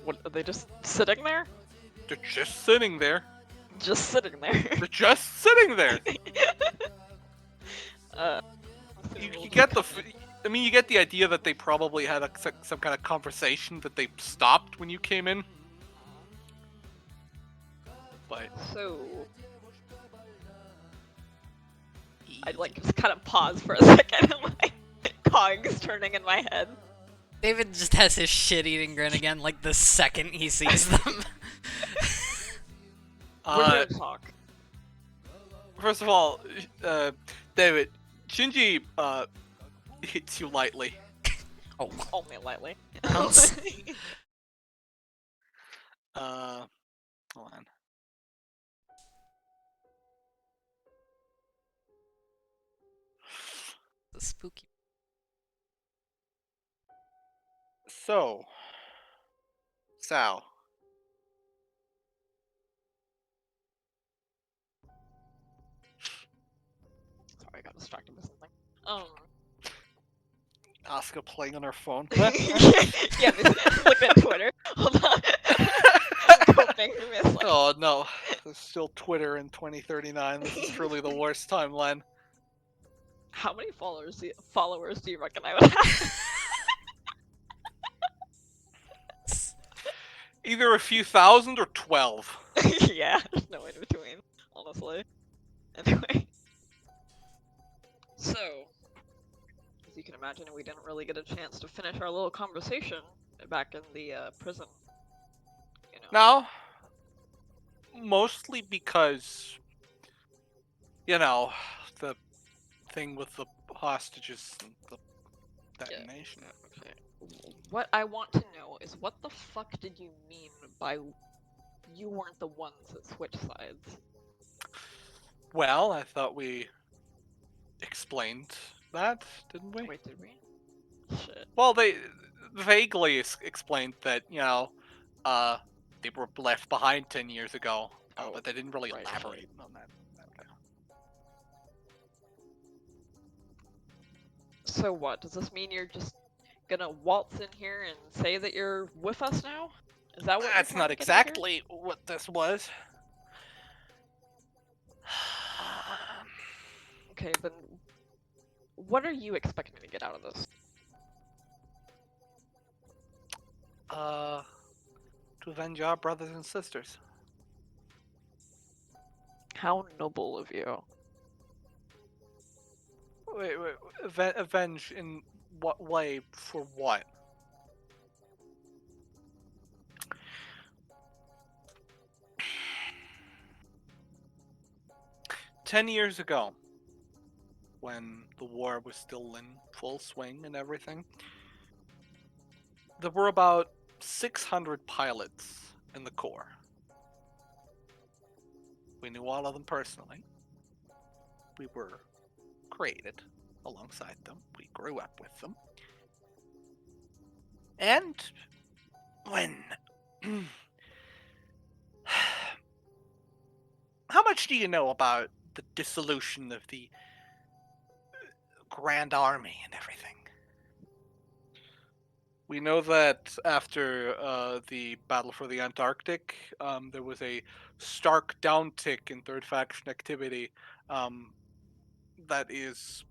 What, are they just sitting there? They're just sitting there. Just sitting there. They're just sitting there. You get the. I mean, you get the idea that they probably had some kind of conversation that they stopped when you came in. But So... I'd like just kind of pause for a second and my cogs turning in my head. David just has his shit-eating grin again, like the second he sees them. We're gonna talk. First of all, David, Shinji hits you lightly. Oh, Only lightly. Ounce. Hold on. the spooky. So, Sal. Sorry, I got distracted by something. Asuka playing on her phone. Yeah, just looking at Twitter. Hold on. I'm coping for this. Oh no, there's still Twitter in 2039. This is truly the worst timeline. How many followers do you reckon I would have? Either a few thousand or 12. Yeah, there's no in between, honestly. Anyway. So, as you can imagine, we didn't really get a chance to finish our little conversation back in the prison. You know. Now, mostly because, the thing with the hostages and the detonation. Okay. What I want to know is what the fuck did you mean by you weren't the ones that switched sides? Well, I thought we explained that, didn't we? Wait, did we? Shit. Well, they vaguely explained that, they were left behind 10 years ago, Oh, but they didn't really right, elaborate on that. So what? Does this mean you're just gonna waltz in here and say that you're with us now? Is that what That's you're not trying to get at here? exactly what this was. Okay, then what are you expecting to get out of this? To avenge our brothers and sisters. How noble of you. Wait, avenge in what way? For what? "10 years ago, when the war was still in full swing and everything, there were about 600 pilots in the Corps. We knew all of them personally. We were created alongside them. We grew up with them. And when... How much do you know about the dissolution of the Grand Army and everything? We know that after the Battle for the Antarctic, there was a stark downtick in Third Faction activity that is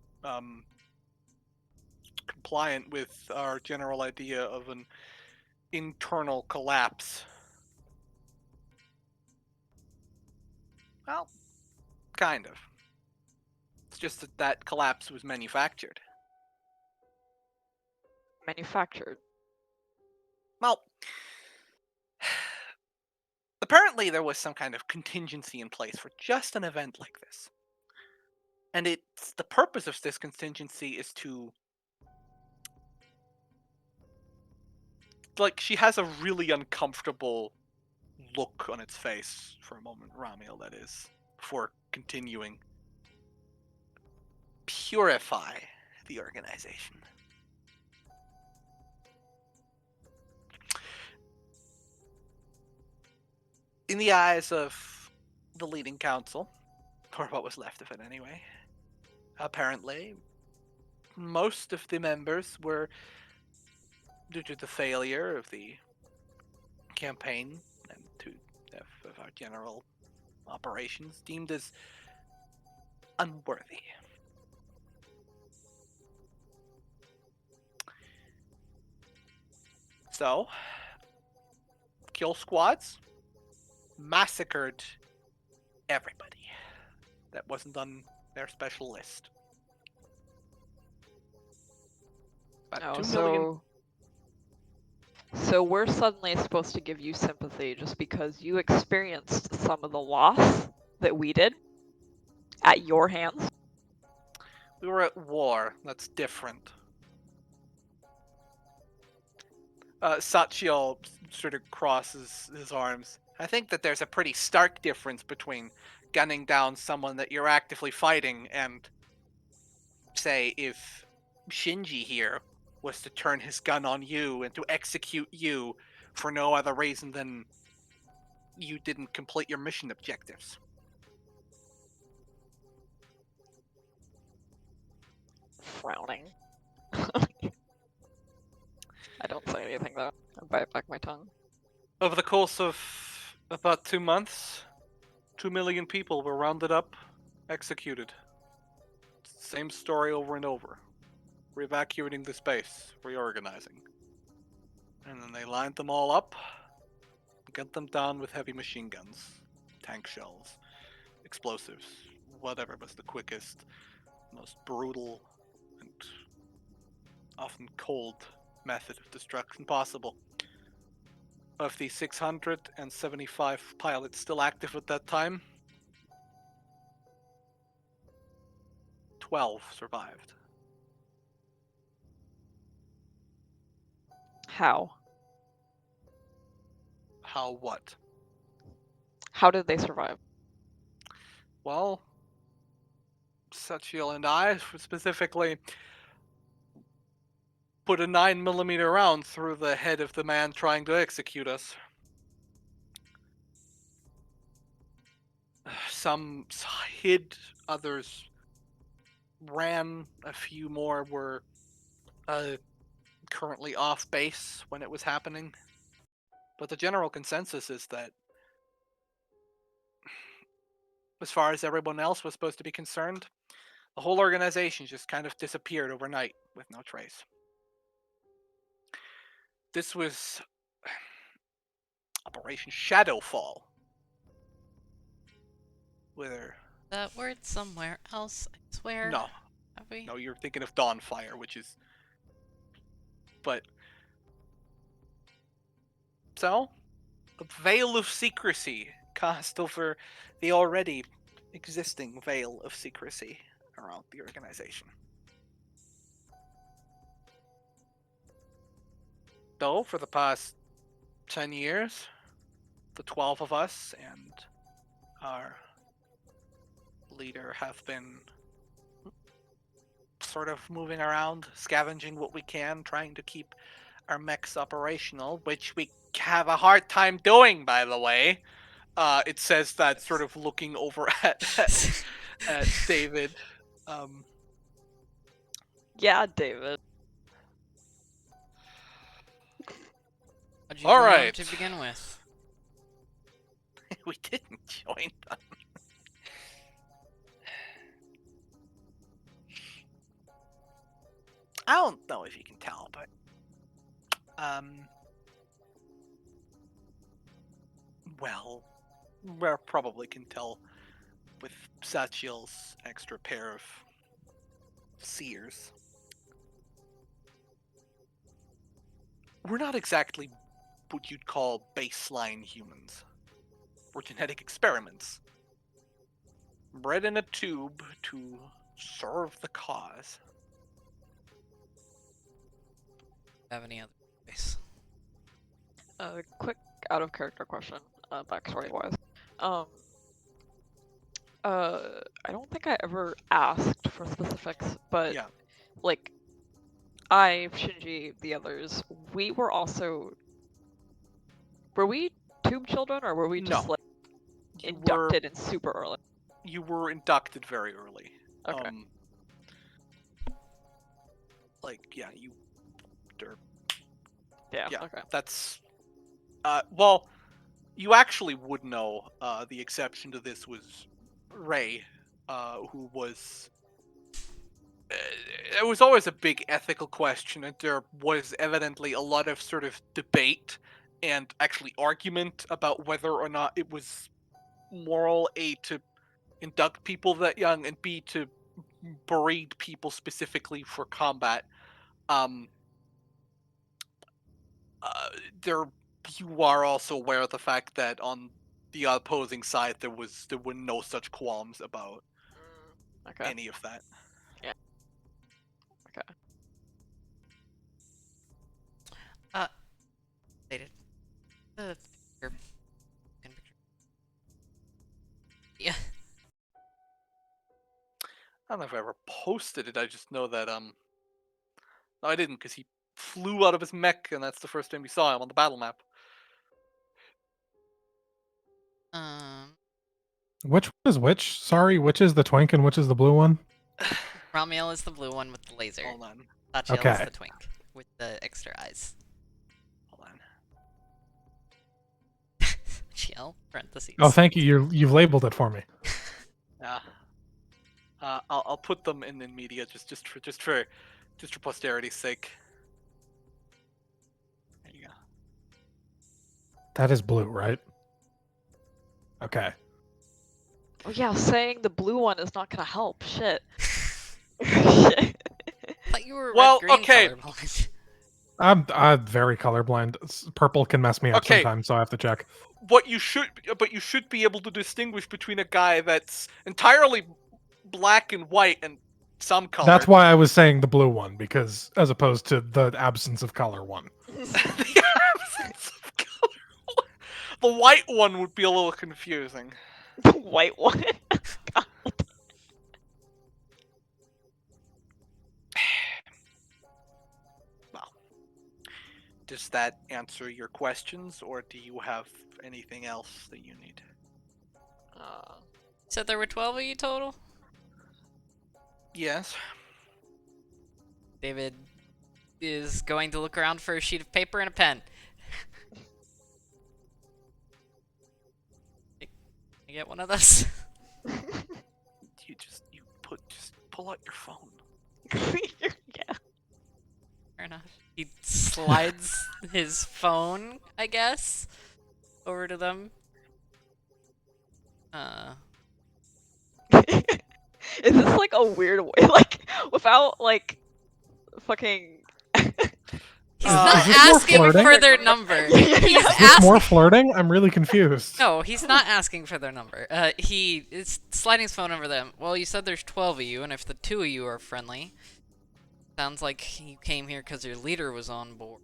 compliant with our general idea of an internal collapse. Well, kind of. It's just that that collapse was manufactured. Manufactured. Well, apparently there was some kind of contingency in place for just an event like this. And it's the purpose of this contingency is to... Like, she has a really uncomfortable look on its face for a moment, Ramiel, that is, before continuing. Purify the organization. In the eyes of the leading council, or what was left of it anyway, apparently, most of the members were, due to the failure of the campaign and of our general operations, deemed as unworthy. So, kill squads massacred everybody that wasn't on their special list. About 2 million. So we're suddenly supposed to give you sympathy just because you experienced some of the loss that we did at your hands? We were at war. That's different. Satchel sort of crosses his arms. I think that there's a pretty stark difference between gunning down someone that you're actively fighting and, say, if Shinji here was to turn his gun on you and to execute you for no other reason than you didn't complete your mission objectives. Frowning. I don't say anything though. I bite back my tongue. Over the course of about 2 months, 2 million people were rounded up, executed. Same story over and over. We're evacuating the space, reorganizing. And then they lined them all up, got them down with heavy machine guns, tank shells, explosives, whatever was the quickest, most brutal, and often cold method of destruction possible. Of the 675 pilots still active at that time, 12 survived. How? How what? How did they survive? Well, Sachiel and I specifically put a 9mm round through the head of the man trying to execute us. Some hid, others ran, a few more were currently off base when it was happening. But the general consensus is that, as far as everyone else was supposed to be concerned, the whole organization just kind of disappeared overnight with no trace. This was Operation Shadowfall. Where That word somewhere else, I swear. no, Have we? no, you're thinking of Dawnfire, which is. But so, a veil of secrecy cast over the already existing veil of secrecy around the organization. Though, for the past 10 years, the 12 of us and our leader have been sort of moving around, scavenging what we can, trying to keep our mechs operational, which we have a hard time doing, by the way. It says that sort of looking over at David. Yeah, David. How'd you All join them right. to begin with? We didn't join them. I don't know if you can tell, but well, we probably can tell with Sachiel's extra pair of seers. We're not exactly what you'd call baseline humans. We're genetic experiments. Bred in a tube to serve the cause. Have any other place? Quick out of character question, backstory wise. I don't think I ever asked for specifics, but Yeah. like, I, Shinji, the others, we were also. Were we tube children, or were we just No. like You inducted in super early? you were inducted very early. Okay. Yeah, you. Yeah. Yeah. Okay. That's. Well, you actually would know. The exception to this was Ray, who was. It was always a big ethical question, and there was evidently a lot of sort of debate and actually argument about whether or not it was moral, A, to induct people that young, and B, to breed people specifically for combat. There, you are also aware of the fact that on the opposing side there were no such qualms about Okay. any of that. Yeah. Okay. Stated. The picture. Yeah. I don't know if I ever posted it. I just know that no, I didn't, because he flew out of his mech, and that's the first time we saw him on the battle map. Which one is which? Sorry, which is the twink and which is the blue one? Ramiel is the blue one with the laser. Hold on. Sachiel is Okay. the twink with the extra eyes. Hold on. Sachiel, parentheses. Oh, thank you. You've labeled it for me. Yeah. I'll put them in media just for posterity's sake. There you go. That is blue, right? Okay. Oh yeah, saying the blue one is not gonna help. Shit. Shit. I thought you were Well, red-green okay. colorblind. I'm very colorblind. Purple can mess me up Okay. sometimes, so I have to check. But you should be able to distinguish between a guy that's entirely black and white and some color. That's why I was saying the blue one, because as opposed to the absence of color one. The absence of color. The white one would be a little confusing. The white one. Well, does that answer your questions, or do you have anything else that you need? So there were 12 of you total? Yes. David is going to look around for a sheet of paper and a pen. Can you get one of those? Just pull out your phone. Yeah. Fair enough. He slides his phone, I guess, over to them. Is this like a weird way, like without like fucking? He's not Is this more asking flirting? for their number. Yeah. He's Is this asking. more flirting? I'm really confused. No, he's not asking for their number. He is sliding his phone over them. Well, you said there's 12 of you, and if the 2 of you are friendly, sounds like you came here because your leader was on board.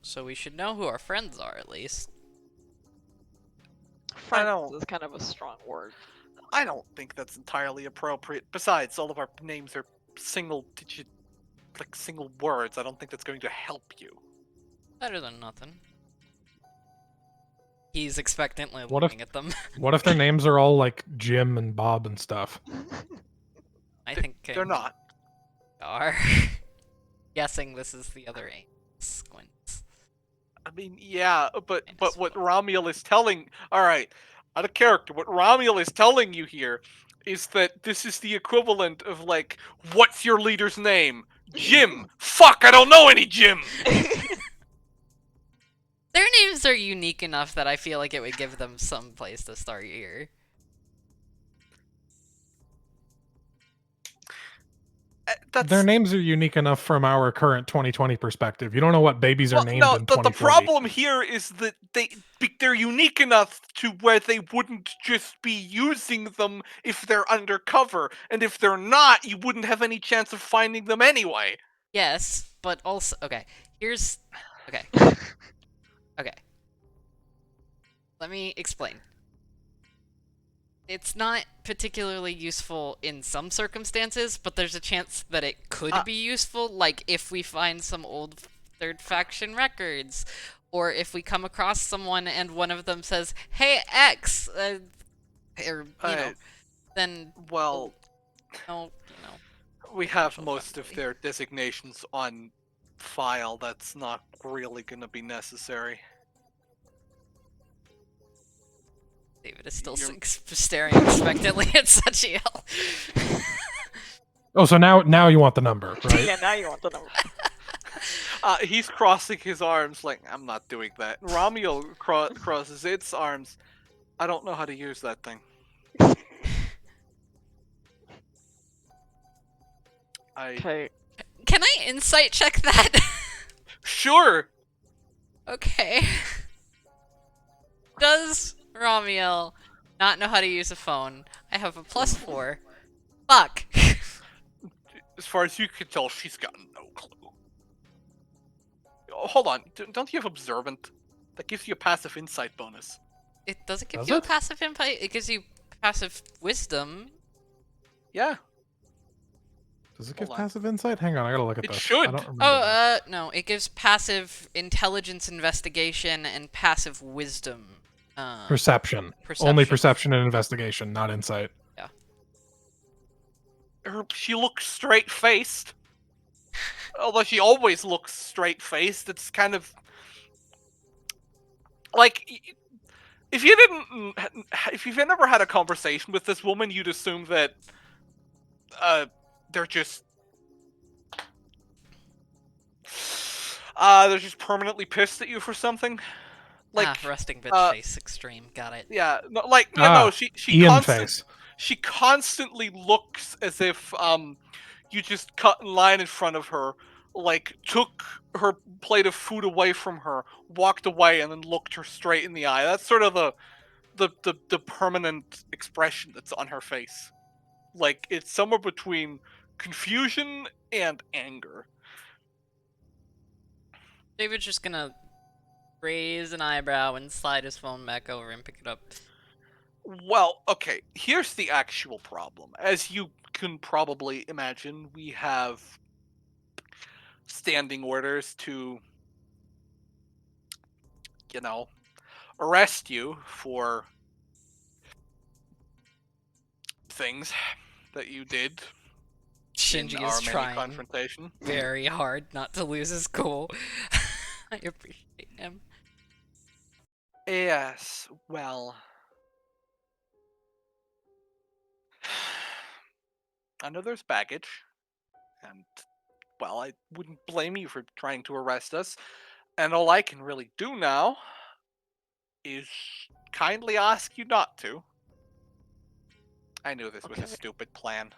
So we should know who our friends are, at least. Friends is kind of a strong word. I don't think that's entirely appropriate. Besides, all of our names are single-digit, like single words. I don't think that's going to help you. Better than nothing. He's expectantly What if- looking at them. What if their names are all like Jim and Bob and stuff? I think They're not. are. Guessing this is the other aim. Squints. I mean, yeah, but Minus what Ramiel is telling, all right, out of character, what Ramiel is telling you here is that this is the equivalent of like, what's your leader's name? Jim. Fuck, I don't know any Jim. Their names are unique enough that I feel like it would give them some place to start here. That's Their names are unique enough from our current 2020 perspective. You don't know what babies are named no, in the 2040. problem here is that they're unique enough to where they wouldn't just be using them if they're undercover, and if they're not, you wouldn't have any chance of finding them anyway. Yes, but also okay. Here's okay. Okay. Let me explain. It's not particularly useful in some circumstances, but there's a chance that it could be useful, like if we find some old third faction records, or if we come across someone and one of them says, "Hey X," or then Well, no, we have Social most of friendly. their designations on file. That's not really going to be necessary. David is still You're- staring expectantly at Sachiel. Oh, so now you want the number, right? Yeah, now you want the number. He's crossing his arms like, I'm not doing that. Ramiel crosses its arms. I don't know how to use that thing. Okay. Can I insight check that? Sure. Okay. Does Ramiel not know how to use a phone? I have a +4. Fuck. As far as you can tell, she's got no clue. Oh, hold on. Don't you have observant? That gives you a passive insight bonus. It doesn't give Does you a it? passive insight. It gives you passive wisdom. Yeah. Does it give Hold on. passive insight? Hang on, I gotta look at It this. should. I don't remember that. No, it gives passive intelligence investigation and passive wisdom. Perception. Perception. Only perception and investigation, not insight. Yeah. She looks straight-faced. Although she always looks straight-faced, it's kind of like if you've never had a conversation with this woman, you'd assume that they're just permanently pissed at you for something. Like resting bitch face extreme. Got it. yeah, no, like no, she Ian face. She constantly looks as if you just cut in line in front of her, like took her plate of food away from her, walked away, and then looked her straight in the eye. That's sort of the permanent expression that's on her face. Like it's somewhere between confusion and anger. David's just gonna raise an eyebrow and slide his phone back over and pick it up. Well, okay, here's the actual problem. As you can probably imagine, we have standing orders to, arrest you for things that you did Shinji in is our mini trying confrontation. very hard not to lose his cool. I appreciate him. Yes, well, I know there's baggage, and, well, I wouldn't blame you for trying to arrest us, and all I can really do now is kindly ask you not to. I knew this was a stupid plan.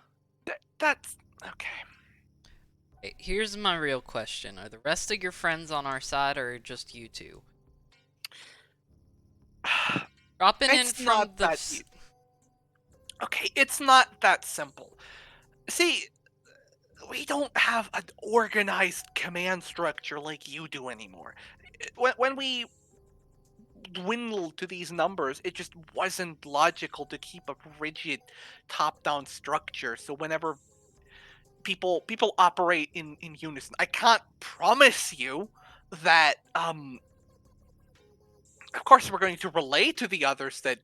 That's... okay. Hey, here's my real question. Are the rest of your friends on our side, or just you two? Dropping in It's from not the... that okay, it's not that simple. See, we don't have an organized command structure like you do anymore. When we dwindled to these numbers, it just wasn't logical to keep a rigid top-down structure. So whenever people operate in unison, I can't promise you that of course we're going to relay to the others that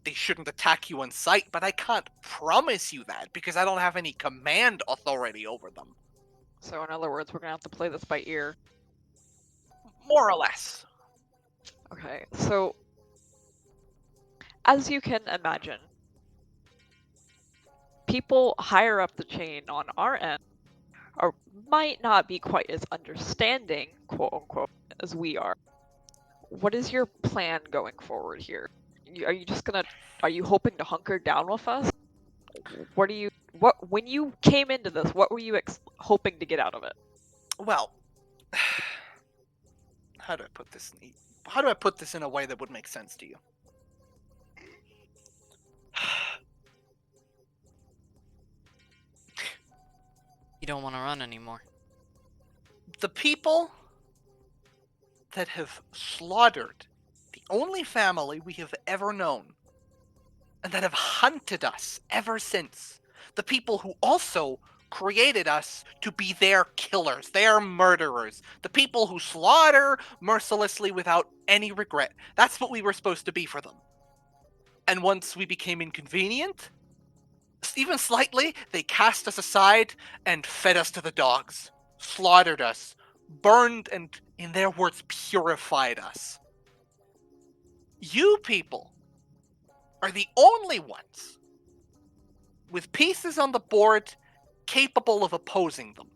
they shouldn't attack you on sight, but I can't promise you that because I don't have any command authority over them. So in other words, we're gonna have to play this by ear. More or less. Okay, so as you can imagine, people higher up the chain on our end might not be quite as understanding, quote unquote, as we are. What is your plan going forward here? Are you hoping to hunker down with us? When you came into this, what were you hoping to get out of it? Well, how do I put this in a way that would make sense to you? You don't want to run anymore. The people that have slaughtered the only family we have ever known, and that have hunted us ever since, the people who also created us to be their killers, their murderers, the people who slaughter mercilessly without any regret. That's what we were supposed to be for them. And once we became inconvenient, even slightly, they cast us aside and fed us to the dogs, slaughtered us, burned, and, in their words, purified us. You people are the only ones with pieces on the board capable of opposing them.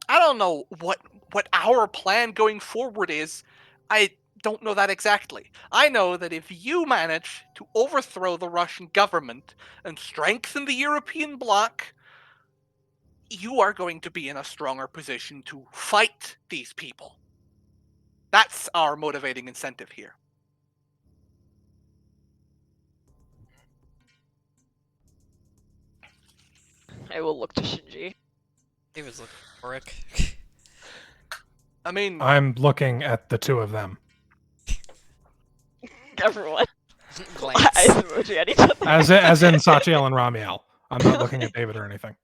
I don't know what our plan going forward is. I don't know that exactly. I know that if you manage to overthrow the Russian government and strengthen the European bloc, you are going to be in a stronger position to fight these people. That's our motivating incentive here. I will look to Shinji. He was looking for Rick. I mean, I'm looking at the two of them. Everyone. Glance. Eyes emoji at each other. As in Sachiel and Ramiel. I'm not looking at David or anything.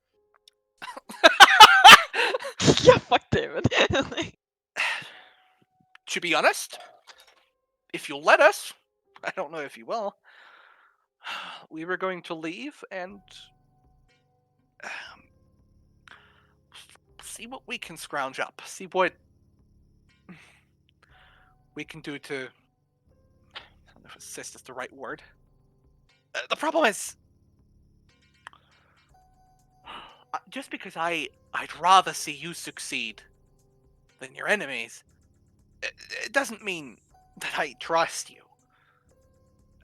Yeah, fuck David. To be honest, if you'll let us, I don't know if you will, we were going to leave and see what we can scrounge up. See what we can do to. I don't know if assist is the right word. The problem is, just because I'd rather see you succeed than your enemies, it doesn't mean that I trust you.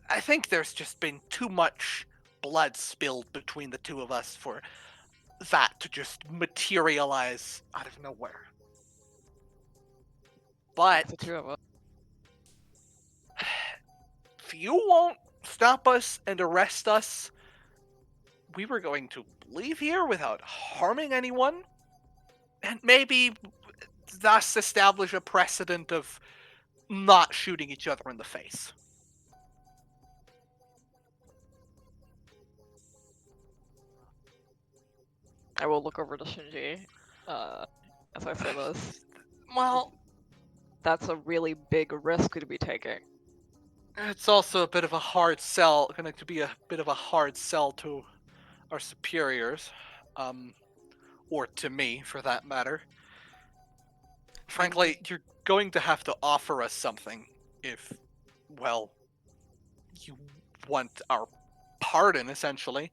I think there's just been too much blood spilled between the two of us for that to just materialize out of nowhere. But The two of us. if you won't stop us and arrest us, we were going to leave here without harming anyone, and maybe thus establish a precedent of not shooting each other in the face. I will look over to Shinji as I say this. Well, That's a really big risk to be taking. it's also a bit of a hard sell, going to be a bit of a hard sell to our superiors, or to me, for that matter. Frankly, you're going to have to offer us something if, well, you want our pardon, essentially.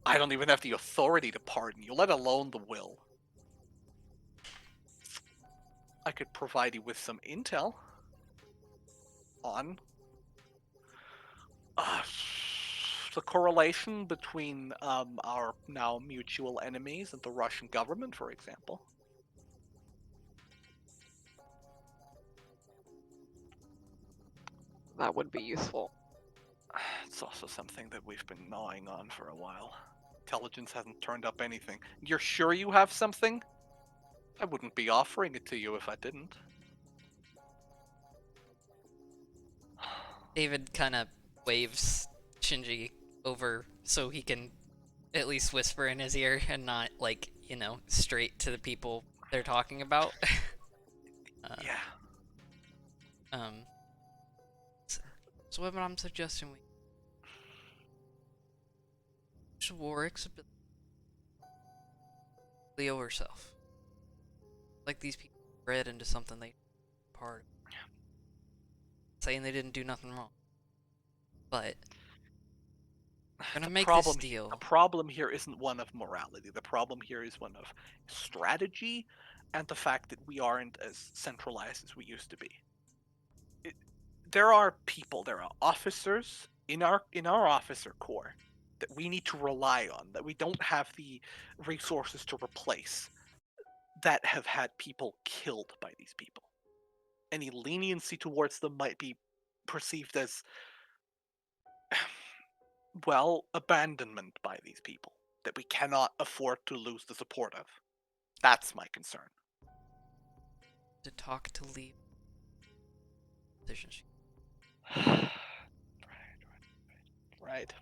I don't even have the authority to pardon you, let alone the will. I could provide you with some intel on the correlation between our now mutual enemies and the Russian government, for example. That would be useful. It's also something that we've been gnawing on for a while. Intelligence hasn't turned up anything. You're sure you have something? I wouldn't be offering it to you if I didn't. David kind of waves Shinji over so he can at least whisper in his ear and not, like, you know, straight to the people they're talking about. Yeah. So what I'm suggesting we use Warwick's ability Leo herself. Like these people bred into something they part of. Saying they didn't do nothing wrong. But we're gonna make this deal. The problem here isn't one of morality. The problem here is one of strategy and the fact that we aren't as centralized as we used to be. There are people, there are officers in our officer corps that we need to rely on, that we don't have the resources to replace, that have had people killed by these people. Any leniency towards them might be perceived as, well, abandonment by these people that we cannot afford to lose the support of. That's my concern. To talk to Leo. Decision sheet. Right.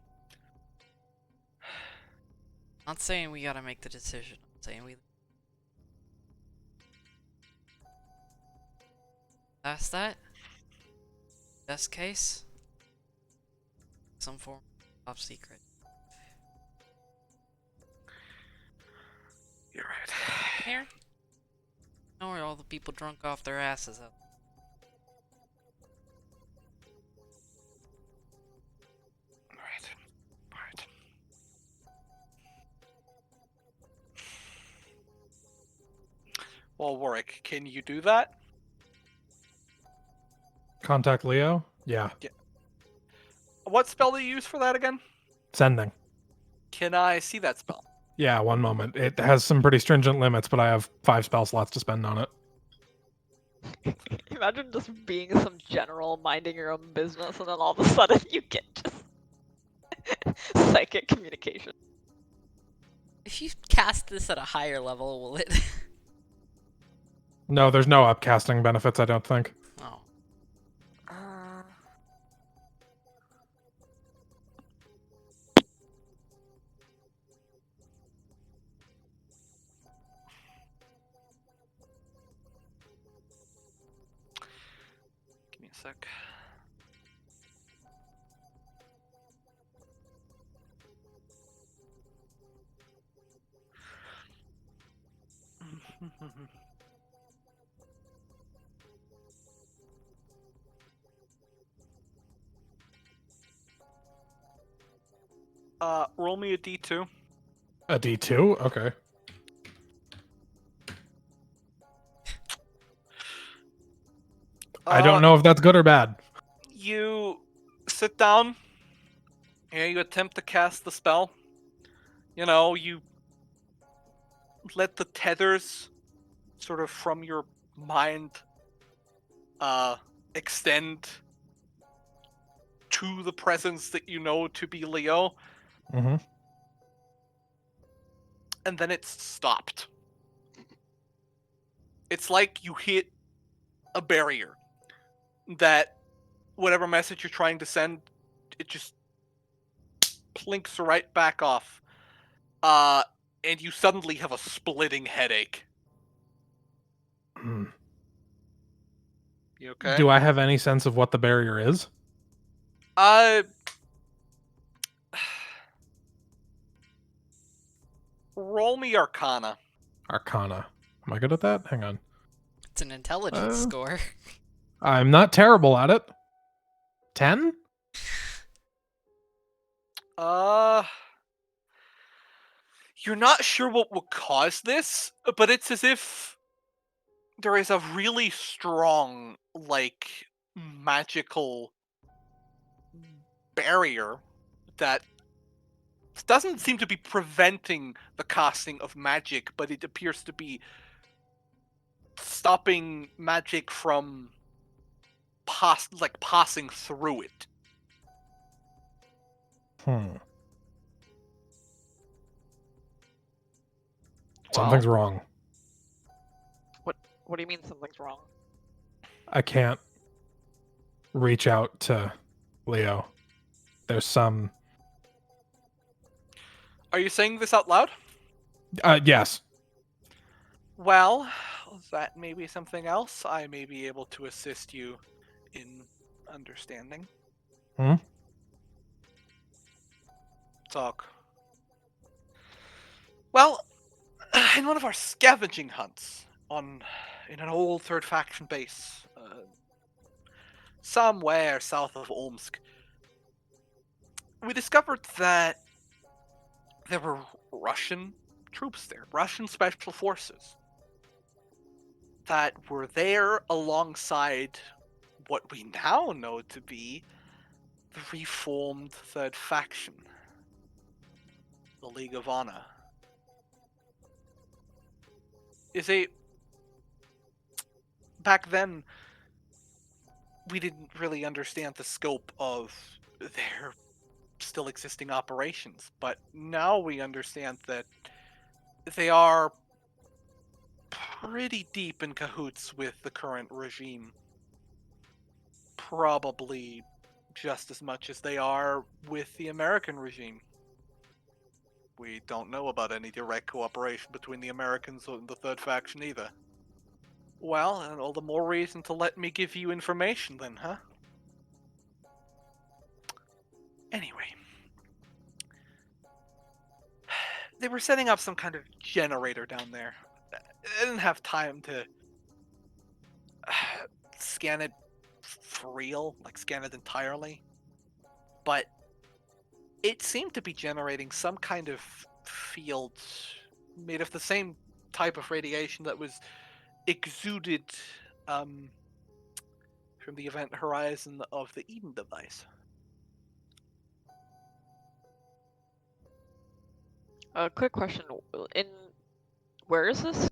Not saying we gotta make the decision. I'm saying we. Past that. Best case. Some form of top secret. You're right. Here. Know where all the people drunk off their asses up. Right. Well, Warwick, can you do that? Contact Leo? Yeah. What spell do you use for that again? Sending. Can I see that spell? Yeah, one moment. It has some pretty stringent limits, but I have 5 spell slots to spend on it. Imagine just being some general minding your own business and then all of a sudden you get just psychic communication. If you cast this at a higher level, will it? No, there's no upcasting benefits, I don't think. Oh. sec. Roll me a d2. A D2? Okay. I don't know if that's good or bad. You sit down and you attempt to cast the spell. You know, you let the tethers sort of from your mind extend to the presence that you know to be Leo, Mm-hmm. and then it's stopped. It's like you hit a barrier that whatever message you're trying to send, it just plinks right back off. And you suddenly have a splitting headache. Mm. You okay? Do I have any sense of what the barrier is? Roll me Arcana. Arcana. Am I good at that? Hang on. It's an intelligence score. I'm not terrible at it. 10? You're not sure what will cause this, but it's as if there is a really strong, like, magical barrier that doesn't seem to be preventing the casting of magic, but it appears to be stopping magic from passing through it. Something's wrong. What do you mean something's wrong? I can't reach out to Leo. There's some... Are you saying this out loud? Yes. Well, that may be something else I may be able to assist you in understanding. Talk. Well, in one of our scavenging hunts in an old third faction base, somewhere south of Omsk, we discovered that there were Russian troops there, Russian special forces, that were there alongside what we now know to be the reformed third faction, the League of Honor. Back then, we didn't really understand the scope of their still existing operations, but now we understand that they are pretty deep in cahoots with the current regime. Probably just as much as they are with the American regime. We don't know about any direct cooperation between the Americans and the third faction either. Well, and all the more reason to let me give you information then, huh? Anyway. They were setting up some kind of generator down there. I didn't have time to scan it for real, like scan it entirely. But it seemed to be generating some kind of field made of the same type of radiation that was exuded from the event horizon of the Eden device. Quick question. Where is this?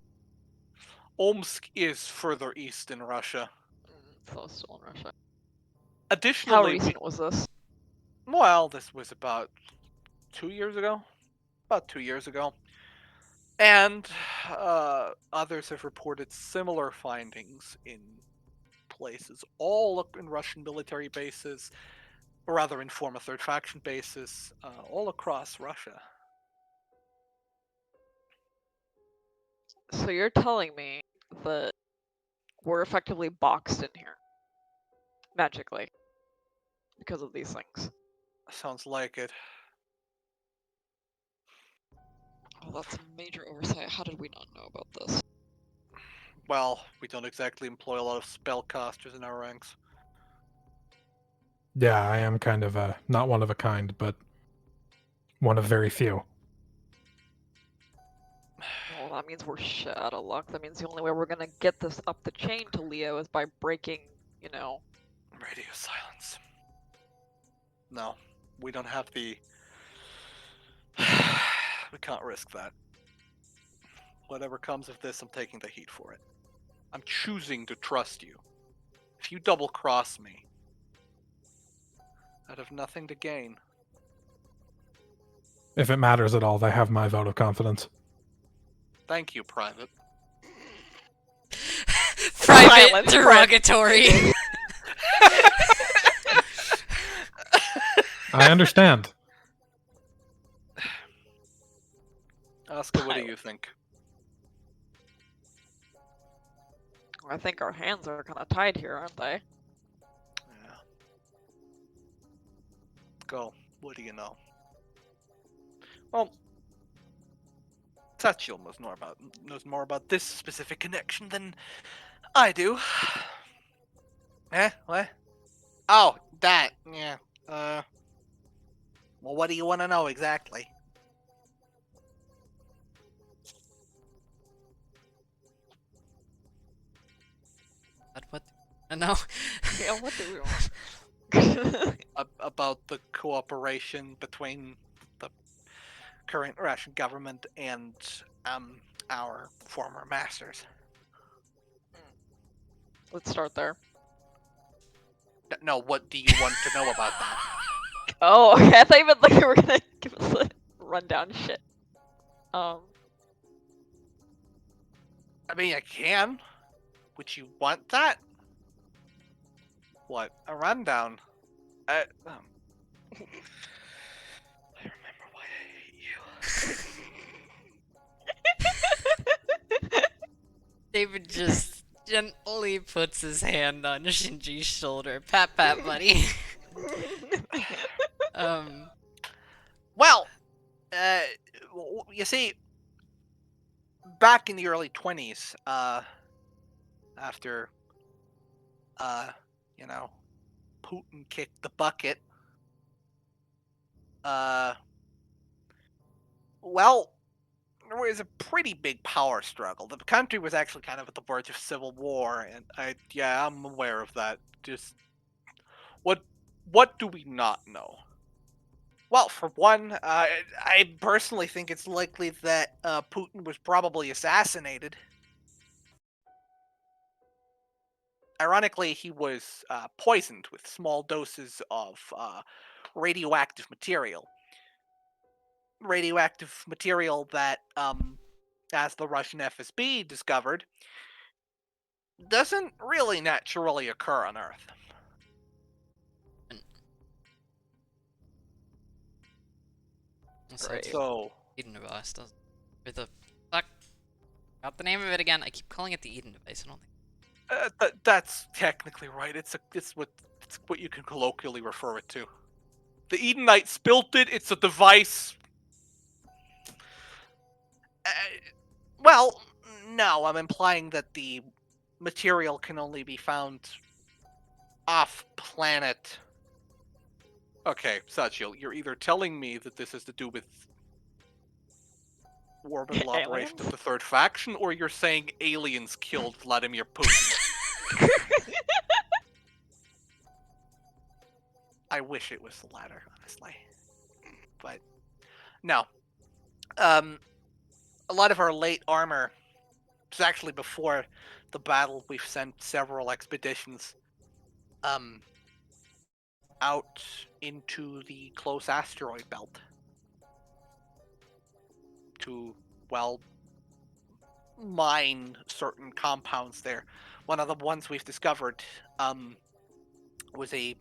Omsk is further east in Russia. So still in Russia. Additionally, How recent was this? Well, this was about 2 years ago. About 2 years ago. And others have reported similar findings in places, all in Russian military bases, or rather in former third faction bases, all across Russia. So you're telling me that we're effectively boxed in here. magically because of these things. Sounds like it. Oh, that's a major oversight. How did we not know about this? Well, we don't exactly employ a lot of spellcasters in our ranks. Yeah, I am kind of not one of a kind, but one of very few. Well, that means we're shit out of luck. That means the only way we're gonna get this up the chain to Leo is by breaking, Radio silence. No, we don't have the... we can't risk that. Whatever comes of this, I'm taking the heat for it. I'm choosing to trust you. If you double-cross me, I'd have nothing to gain. If it matters at all, they have my vote of confidence. Thank you, Private. Private Silence, derogatory. I understand. Oscar, what do you think? I think our hands are kind of tied here, aren't they? Yeah. Go. What do you know? Well, Satchel knows more about this specific connection than I do. What? Oh, that. Yeah. Well, what do you want to know exactly? What? No. Yeah, what do we want? About the cooperation between the current Russian government and our former masters. Let's start there. No, what do you want to know about that? Oh, okay. I thought you meant like you were gonna give us a rundown shit. I mean, I can. Would you want that? What? A rundown? I remember why I hate you. David just gently puts his hand on Shinji's shoulder. Pat, pat, buddy. Well, you see, back in the early 20s, after, Putin kicked the bucket, well, there was a pretty big power struggle. The country was actually kind of at the verge of civil war, and I'm aware of that. Just, what do we not know? Well, for one, I personally think it's likely that Putin was probably assassinated. Ironically, he was poisoned with small doses of radioactive material. Radioactive material that, as the Russian FSB discovered, doesn't really naturally occur on Earth. Great. So, Eden device does. Or the fuck? Got the name of it again. I keep calling it the Eden device. I don't think. that's technically right. It's what you can colloquially refer it to. The Edenites built it. It's a device. Well, no, I'm implying that the material can only be found off-planet. Okay, Satchel, you're either telling me that this has to do with orbital operations of the Third Faction, or you're saying aliens killed Vladimir Putin. I wish it was the latter, honestly. But, no. A lot of our late armor, it's actually before the battle, we've sent several expeditions out into the close asteroid belt to, well, mine certain compounds there. One of the ones we've discovered was a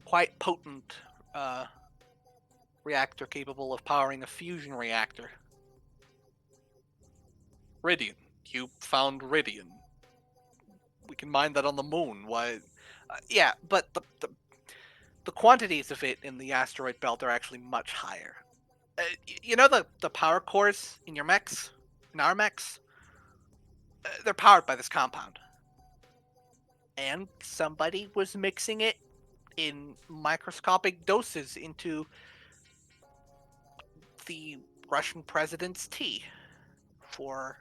quite potent reactor capable of powering a fusion reactor. Ridian. You found Ridian. We can mine that on the moon. Why? Yeah, but the quantities of it in the asteroid belt are actually much higher. You know the power cores in your mechs, in our mechs, they're powered by this compound. And somebody was mixing it in microscopic doses into the Russian president's tea for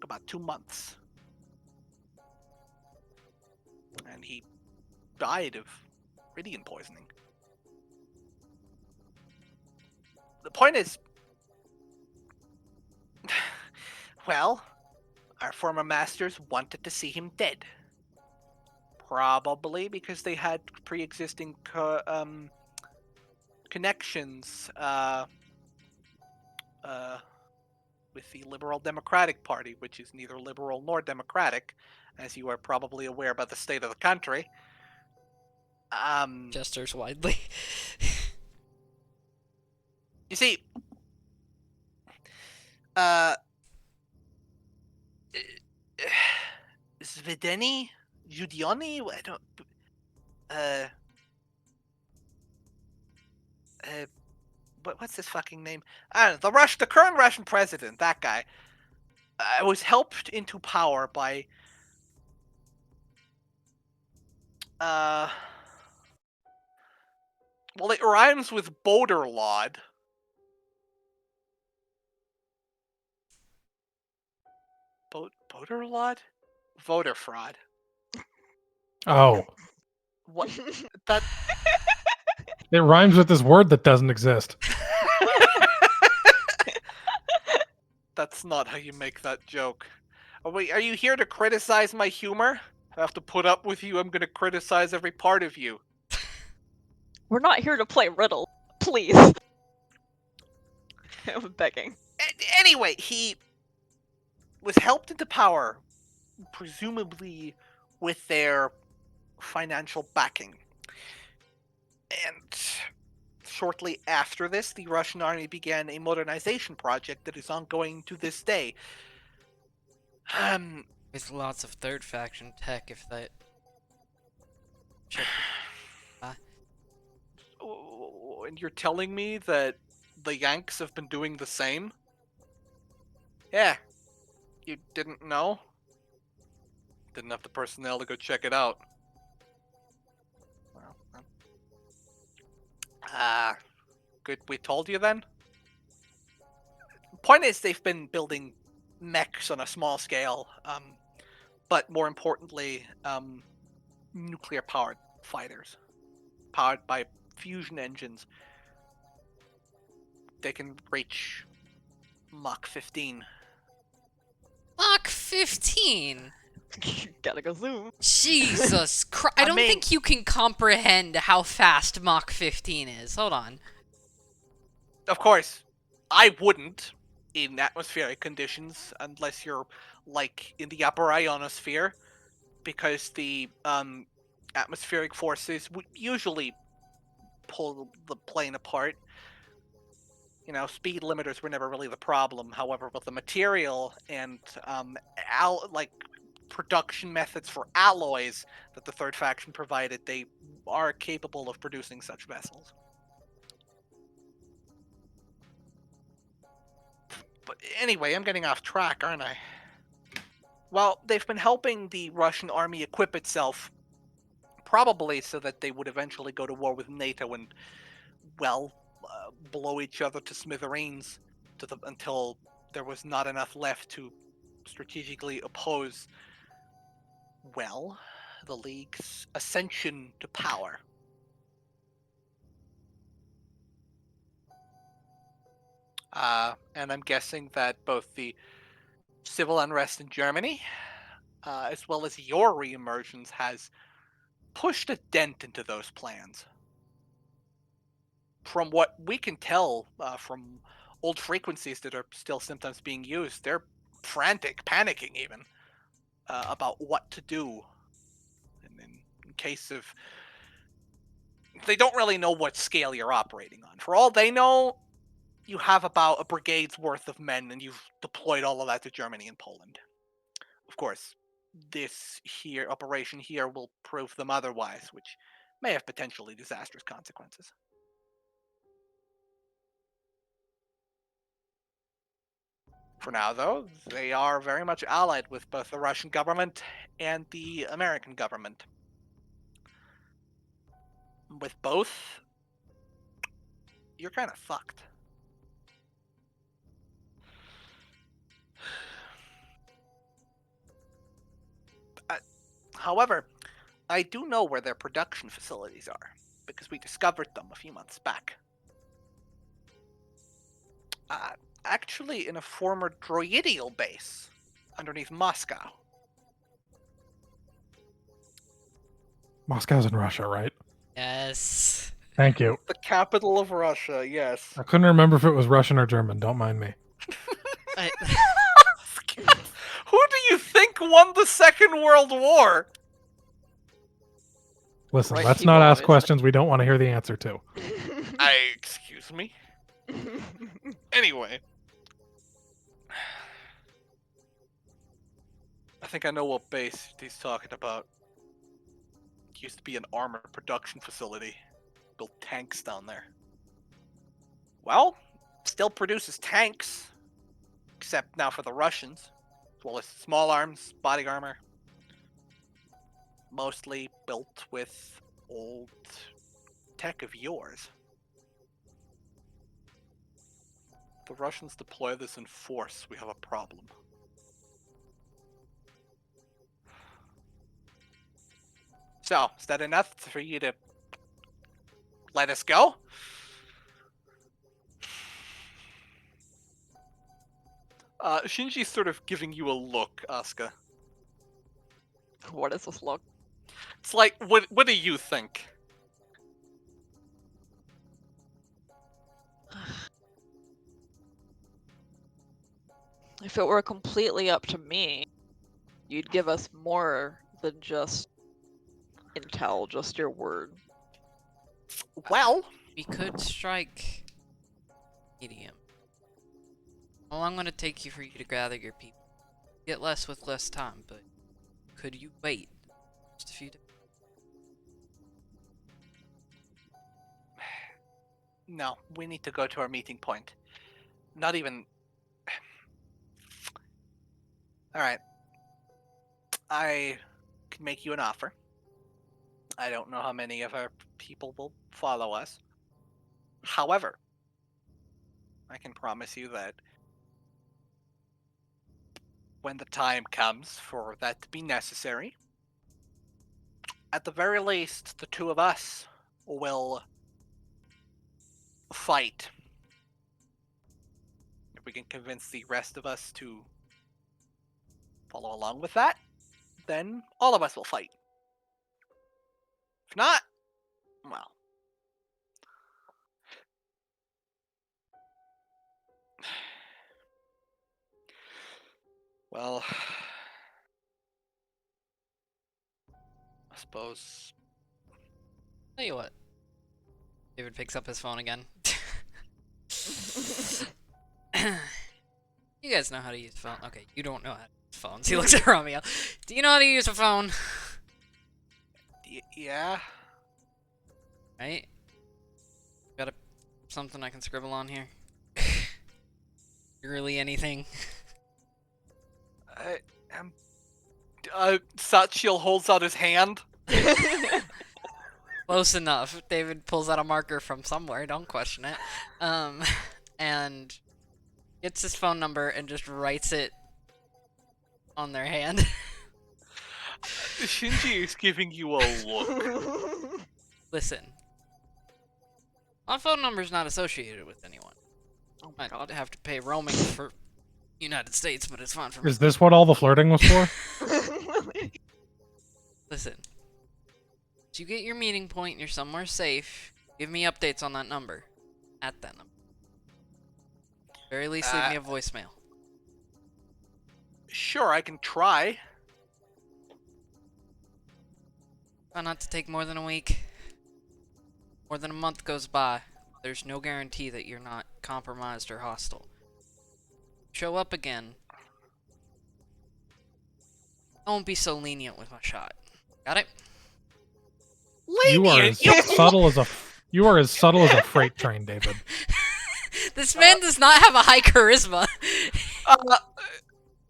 about 2 months. And he died of radiant poisoning. The point is, well, our former masters wanted to see him dead. Probably because they had pre-existing connections with the Liberal Democratic Party, which is neither liberal nor democratic, as you are probably aware by the state of the country. Gestures widely. You see, Zvedeni, Judioni, I don't, what's his fucking name? I don't know, the current Russian president, that guy, was helped into power by, well, it rhymes with Boderlod. Boderlod? Voter fraud. Oh, What? That. it rhymes with this word that doesn't exist. That's not how you make that joke. Oh, wait, are you here to criticize my humor? I have to put up with you. I'm gonna criticize every part of you. We're not here to play riddle. Please. I'm begging. Anyway, he was helped into power, presumably with their financial backing. And shortly after this, the Russian army began a modernization project that is ongoing to this day. With lots of third faction tech, if that. And you're telling me that the Yanks have been doing the same? Yeah. You didn't know? Didn't have the personnel to go check it out. Well, good we told you then? Point is, they've been building mechs on a small scale, but more importantly, nuclear-powered fighters. Powered by fusion engines. They can reach Mach 15. Mach 15? Gotta go zoom. Jesus Christ. I don't think you can comprehend how fast Mach 15 is. Hold on. Of course, I wouldn't in atmospheric conditions unless you're like in the upper ionosphere, because the atmospheric forces would usually pull the plane apart. You know, speed limiters were never really the problem. However, with the material and production methods for alloys that the third faction provided, they are capable of producing such vessels. But anyway, I'm getting off track, aren't I? Well, they've been helping the Russian army equip itself, probably so that they would eventually go to war with NATO and, well, blow each other to smithereens until there was not enough left to strategically oppose, well, the League's ascension to power. And I'm guessing that both the civil unrest in Germany, as well as your reemergence, has pushed a dent into those plans. From what we can tell from old frequencies that are still sometimes being used, they're frantic, panicking even, about what to do. And in case of... They don't really know what scale you're operating on. For all they know, you have about a brigade's worth of men, and you've deployed all of that to Germany and Poland. Of course, this here operation here will prove them otherwise, which may have potentially disastrous consequences. For now, though, they are very much allied with both the Russian government and the American government. With both, you're kind of fucked. However, I do know where their production facilities are, because we discovered them a few months back. Actually, in a former droidial base underneath Moscow. Moscow's in Russia, right? Yes. Thank you. The capital of Russia, yes. I couldn't remember if it was Russian or German. Don't mind me. I, Who do you think won the Second World War? Listen, Right let's people, not ask obviously. questions we don't want to hear the answer to. Excuse me? Anyway. I think I know what base he's talking about. It used to be an armor production facility. Built tanks down there. Well, still produces tanks. Except now for the Russians. As well as small arms, body armor. Mostly built with old tech of yours. If the Russians deploy this in force, we have a problem. So, is that enough for you to let us go? Shinji's sort of giving you a look, Asuka. What is this look? It's like, what do you think? If it were completely up to me, you'd give us more than just intel, just your word. Well, we could strike medium. How long would it take you for you to gather your people? Get less with less time, but could you wait just a few days? no, we need to go to our meeting point. Not even... Alright. I can make you an offer. I don't know how many of our people will follow us. However, I can promise you that when the time comes for that to be necessary, at the very least, the two of us will fight. If we can convince the rest of us to follow along with that, then all of us will fight. If not, well. Well, I suppose. Tell you what. David picks up his phone again. You guys know how to use a phone. Okay, you don't know how to use phones. He looks at Romeo. Do you know how to use a phone? Yeah. Right? Got something I can scribble on here? Really anything? I am. Satchel holds out his hand. Close enough. David pulls out a marker from somewhere, don't question it. And gets his phone number and just writes it on their hand. Shinji is giving you a look. Listen. My phone number's not associated with anyone. Oh my I'd god. have to pay roaming for United States, but it's fine for me. Is this what all the flirting was for? Listen. Once you get your meeting point and you're somewhere safe, give me updates on that number. At that number. Very least, leave me a voicemail. Sure, I can try. Try not to take more than a week. More than a month goes by. There's no guarantee that you're not compromised or hostile. Show up again. I won't be so lenient with my shot. Got it? You are Lenient. as subtle as a freight train, David. This man does not have a high charisma.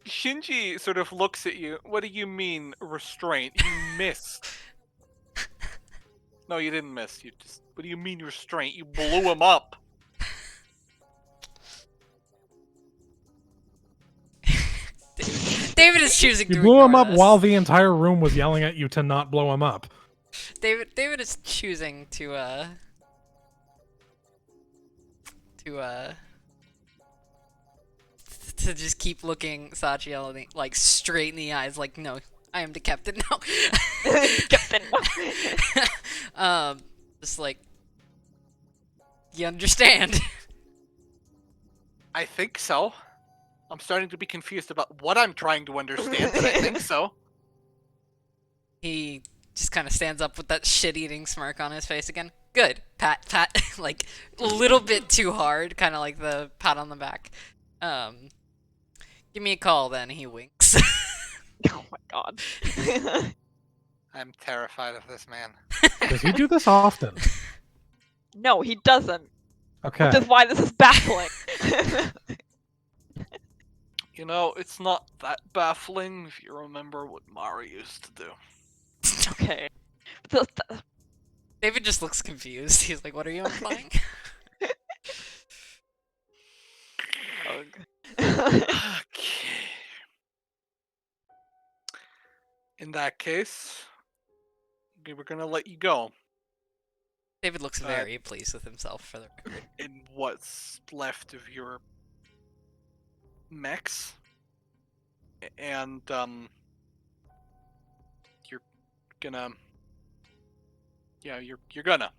Shinji sort of looks at you. What do you mean restraint? You missed. No, you didn't miss. You just. What do you mean restraint? You blew him up. David is choosing You to blew him ignore up this. while the entire room was yelling at you to not blow him up. David is choosing to just keep looking Sachiel like straight in the eyes, like, no, I am the captain now. Captain. Just like, you understand. I think so. I'm starting to be confused about what I'm trying to understand, but I think so. He just kind of stands up with that shit-eating smirk on his face again. Good. Pat, pat. Like, a little bit too hard, kind of like the pat on the back. Give me a call then, he winks. Oh my god. I'm terrified of this man. Does he do this often? No, he doesn't. Okay. Which is why this is baffling. You know, it's not that baffling if you remember what Mari used to do. Okay. David just looks confused. He's like, what are you implying? Okay. In that case, we're gonna let you go. David looks very pleased with himself, for the record. In what's left of your mechs, and you're gonna, yeah, you're gonna.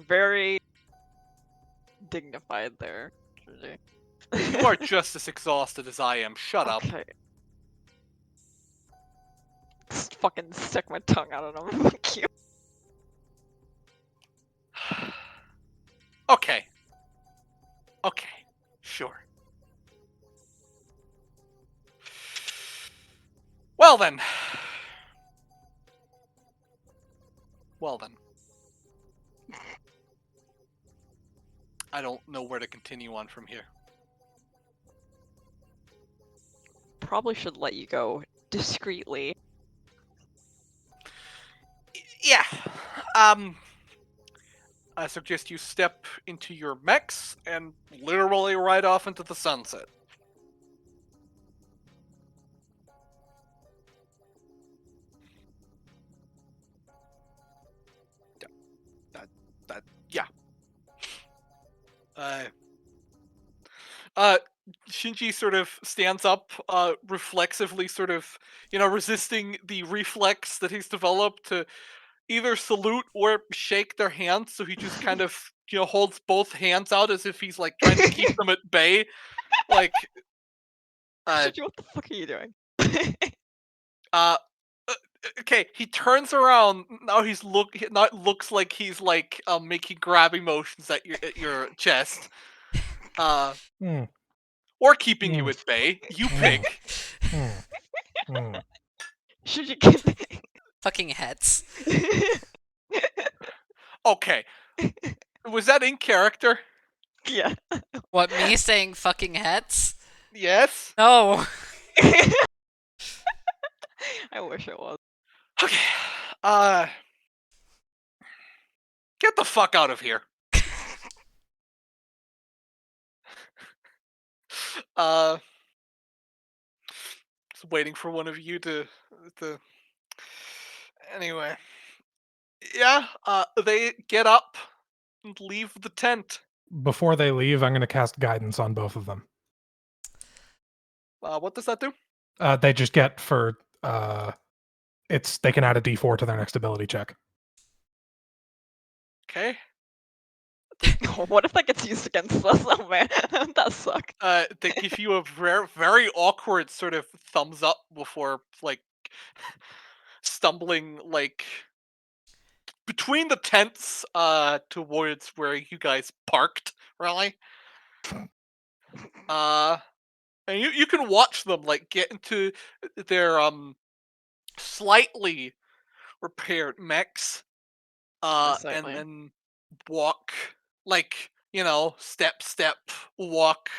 Very dignified there. You are just as exhausted as I am. Shut up. Okay. Just fucking stick my tongue out at him. Fuck you. Okay. Okay. Sure. Well then. Well then. I don't know where to continue on from here. Probably should let you go discreetly. Yeah. I suggest you step into your mechs and literally ride off into the sunset. Yeah. Shinji sort of stands up, reflexively, sort of, resisting the reflex that he's developed to either salute or shake their hands. So he just kind of, holds both hands out as if he's like trying to keep them at bay. Like, Shinji, what the fuck are you doing? okay, he turns around. Now now it looks like he's like making grabbing motions at your chest. Or keeping you at bay. You pick. Shinji, get Fucking hets. Okay. Was that in character? Yeah. What, me saying fucking hets? Yes. No. I wish it was. Okay. Get the fuck out of here. Just waiting for one of you to anyway. Yeah, they get up and leave the tent. Before they leave, I'm going to cast guidance on both of them. What does that do? They just get for they can add a D4 to their next ability check. Okay. What if that gets used against us? Oh man, that sucks. They give you a very, very awkward sort of thumbs up before, like, stumbling, like, between the tents, towards where you guys parked, really. and you can watch them like get into their slightly repaired mechs, and Slightly. then walk like step walk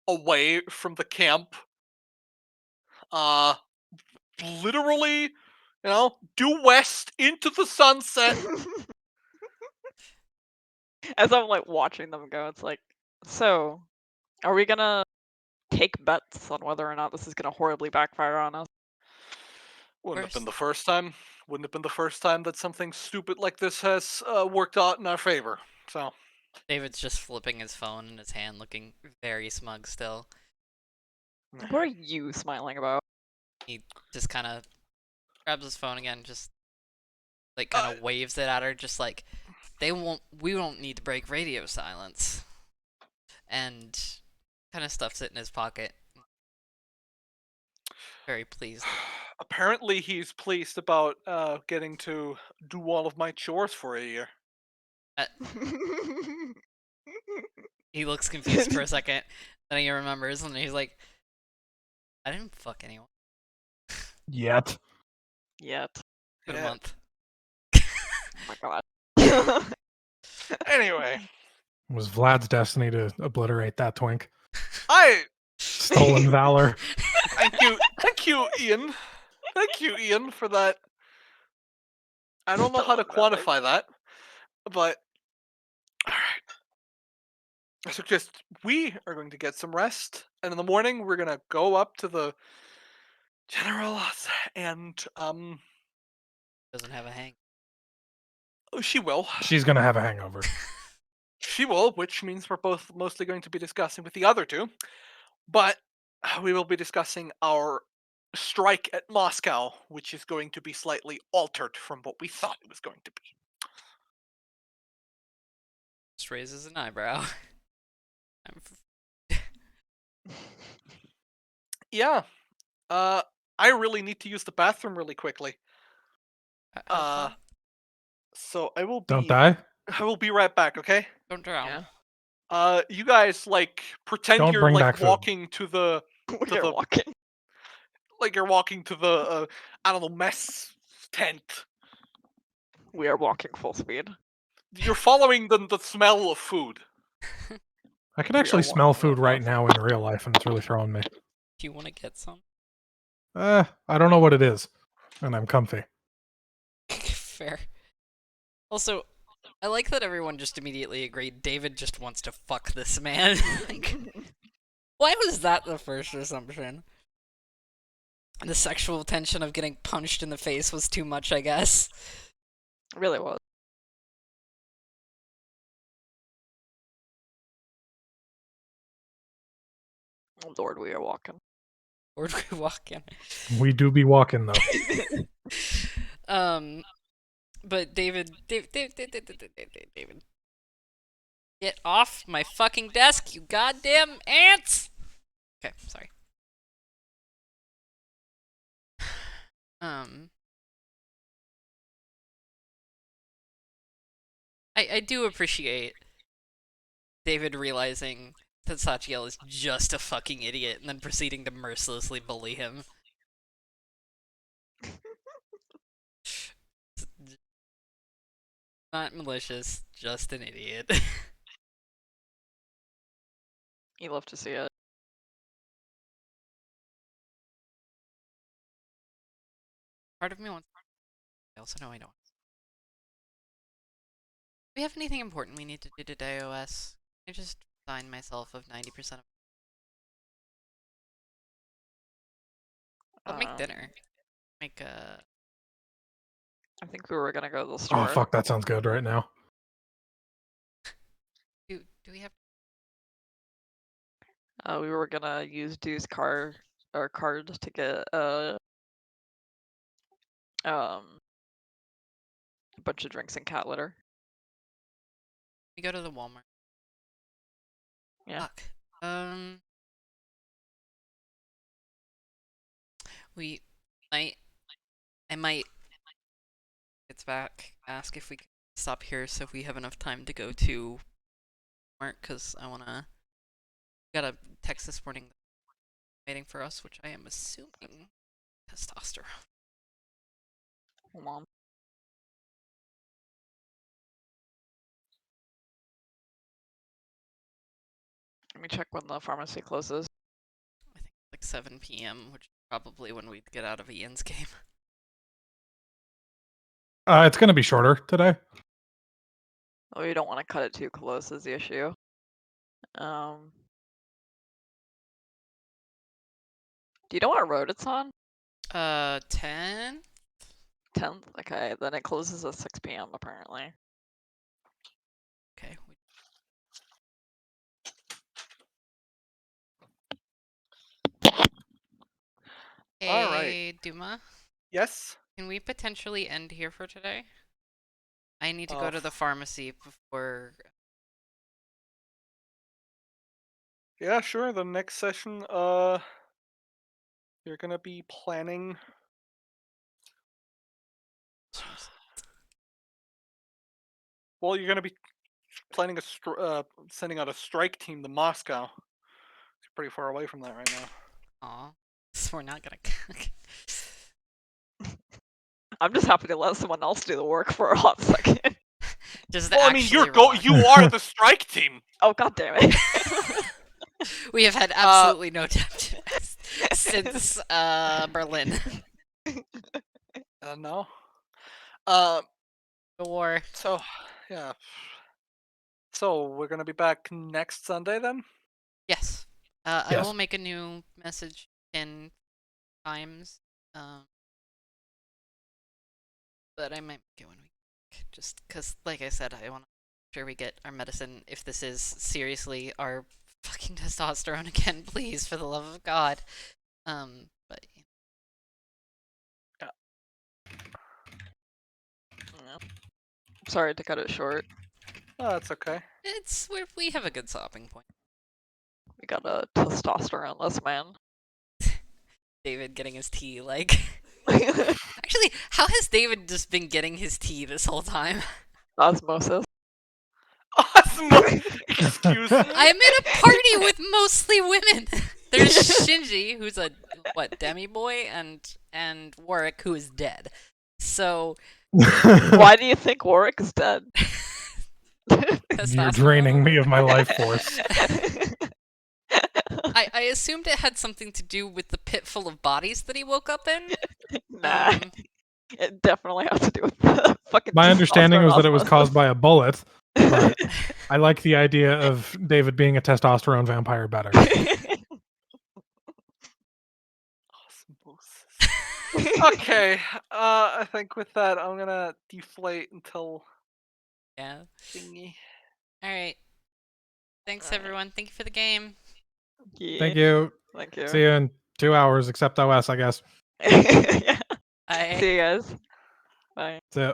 away from the camp. Uh, Literally, due west into the sunset. As I'm like watching them go, it's like, so are we gonna take bets on whether or not this is gonna horribly backfire on us? Wouldn't have been Worst. the first time. Wouldn't have been the first time that something stupid like this has worked out in our favor. So David's just flipping his phone in his hand, looking very smug still. What are you smiling about? He just kind of grabs his phone again, just like kind of waves it at her, just like we won't need to break radio silence, and kind of stuffs it in his pocket. Very pleased. apparently, he's pleased about getting to do all of my chores for a year. He looks confused for a second, then he remembers, and he's like, "I didn't fuck anyone." Yet. Yet. Been a Yeah. month. Oh my god. Anyway, It was Vlad's destiny to obliterate that twink. I Stolen valor. thank you, Ian. Thank you, Ian, for that. I don't know how to Stolen valor. quantify that, but all right. I suggest we are going to get some rest, and in the morning we're gonna go up to the general's, and Doesn't have a hang. she will. She's gonna have a hangover. She will, which means we're both mostly going to be discussing with the other two. But we will be discussing our strike at Moscow, which is going to be slightly altered from what we thought it was going to be. Just raises an eyebrow. Yeah. I really need to use the bathroom really quickly. Have fun. So I will be Don't die. I will be right back, okay? Don't drown. Yeah. You guys like pretend Don't you're bring like back food. walking to the We are walking. like you're walking to the I don't know, mess tent. We are walking full speed. You're following the smell of food. I can We are actually smell walking food real right fast. now in real life, and it's really throwing me. Do you want to get some? I don't know what it is, and I'm comfy. Fair. Also, I like that everyone just immediately agreed David just wants to fuck this man. Like, why was that the first assumption? The sexual tension of getting punched in the face was too much, I guess. Really was. Oh, Lord, we are walking. Where'd we walk in? We do be walking though. But David, get off my fucking desk, you goddamn ants! Okay, sorry. I do appreciate David realizing that Sachiel is just a fucking idiot and then proceeding to mercilessly bully him. Not malicious, just an idiot. You love to see it. Part of me wants. I also know I don't. Do we have anything important we need to do today, OS? I just resigned myself of 90% of. I'll make dinner. Make I think we were gonna go to the store. Oh fuck, that sounds good right now. Do we have? We were gonna use Dew's card to get a bunch of drinks and cat litter. We go to the Walmart. Yeah. Fuck. We might. I might. Gets back. Ask if we can stop here so if we have enough time to go to Walmart because I wanna. Got a text this morning. waiting for us, which I am assuming testosterone. Hold on. Let me check when the pharmacy closes. I think like 7 p.m., which is probably when we'd get out of Ian's game. It's going to be shorter today. Oh, you don't want to cut it too close is the issue. Do you know what road it's on? 10? 10th? Okay, then it closes at 6 p.m. apparently. Okay. All right. Hey, Duma, Yes. can we potentially end here for today? I need to go to the pharmacy before. Yeah, sure. The next session, you're gonna be planning. Jeez. Well, you're gonna be planning sending out a strike team to Moscow. It's pretty far away from that right now. Aw. So we're not gonna. I'm just happy to let someone else do the work for a hot second. Just Well, I mean, actually you are the strike team. Oh, god damn it. We have had absolutely no time to rest since Berlin. No. The war. So, yeah. So we're gonna be back next Sunday then. Yes. I Yes. will make a new message in times. But I might make it when we just because, like I said, I want to make sure we get our medicine. If this is seriously our fucking testosterone again, please, for the love of God. But Yeah. Sorry to cut it short. Oh, that's okay. we have a good stopping point. We got a testosterone-less man. David getting his tea, like. Actually, how has David just been getting his tea this whole time? Osmosis. Excuse me. I'm in a party with mostly women. There's Shinji, who's a demi boy, and Warwick, who is dead. So Why do you think Warwick is dead? You're draining me of my life force. I assumed it had something to do with the pit full of bodies that he woke up in. Nah. It definitely has to do with the fucking My understanding was that it was osmosis. caused by a bullet, but I like the idea of David being a testosterone vampire better. Okay, I think with that, I'm gonna deflate until Yeah. thingy. All right. Thanks, All right. everyone. Thank you for the game. Yeah. Thank you. Thank you. See you in 2 hours, except OS, I guess. Yeah. Bye. See you guys. Bye. See ya.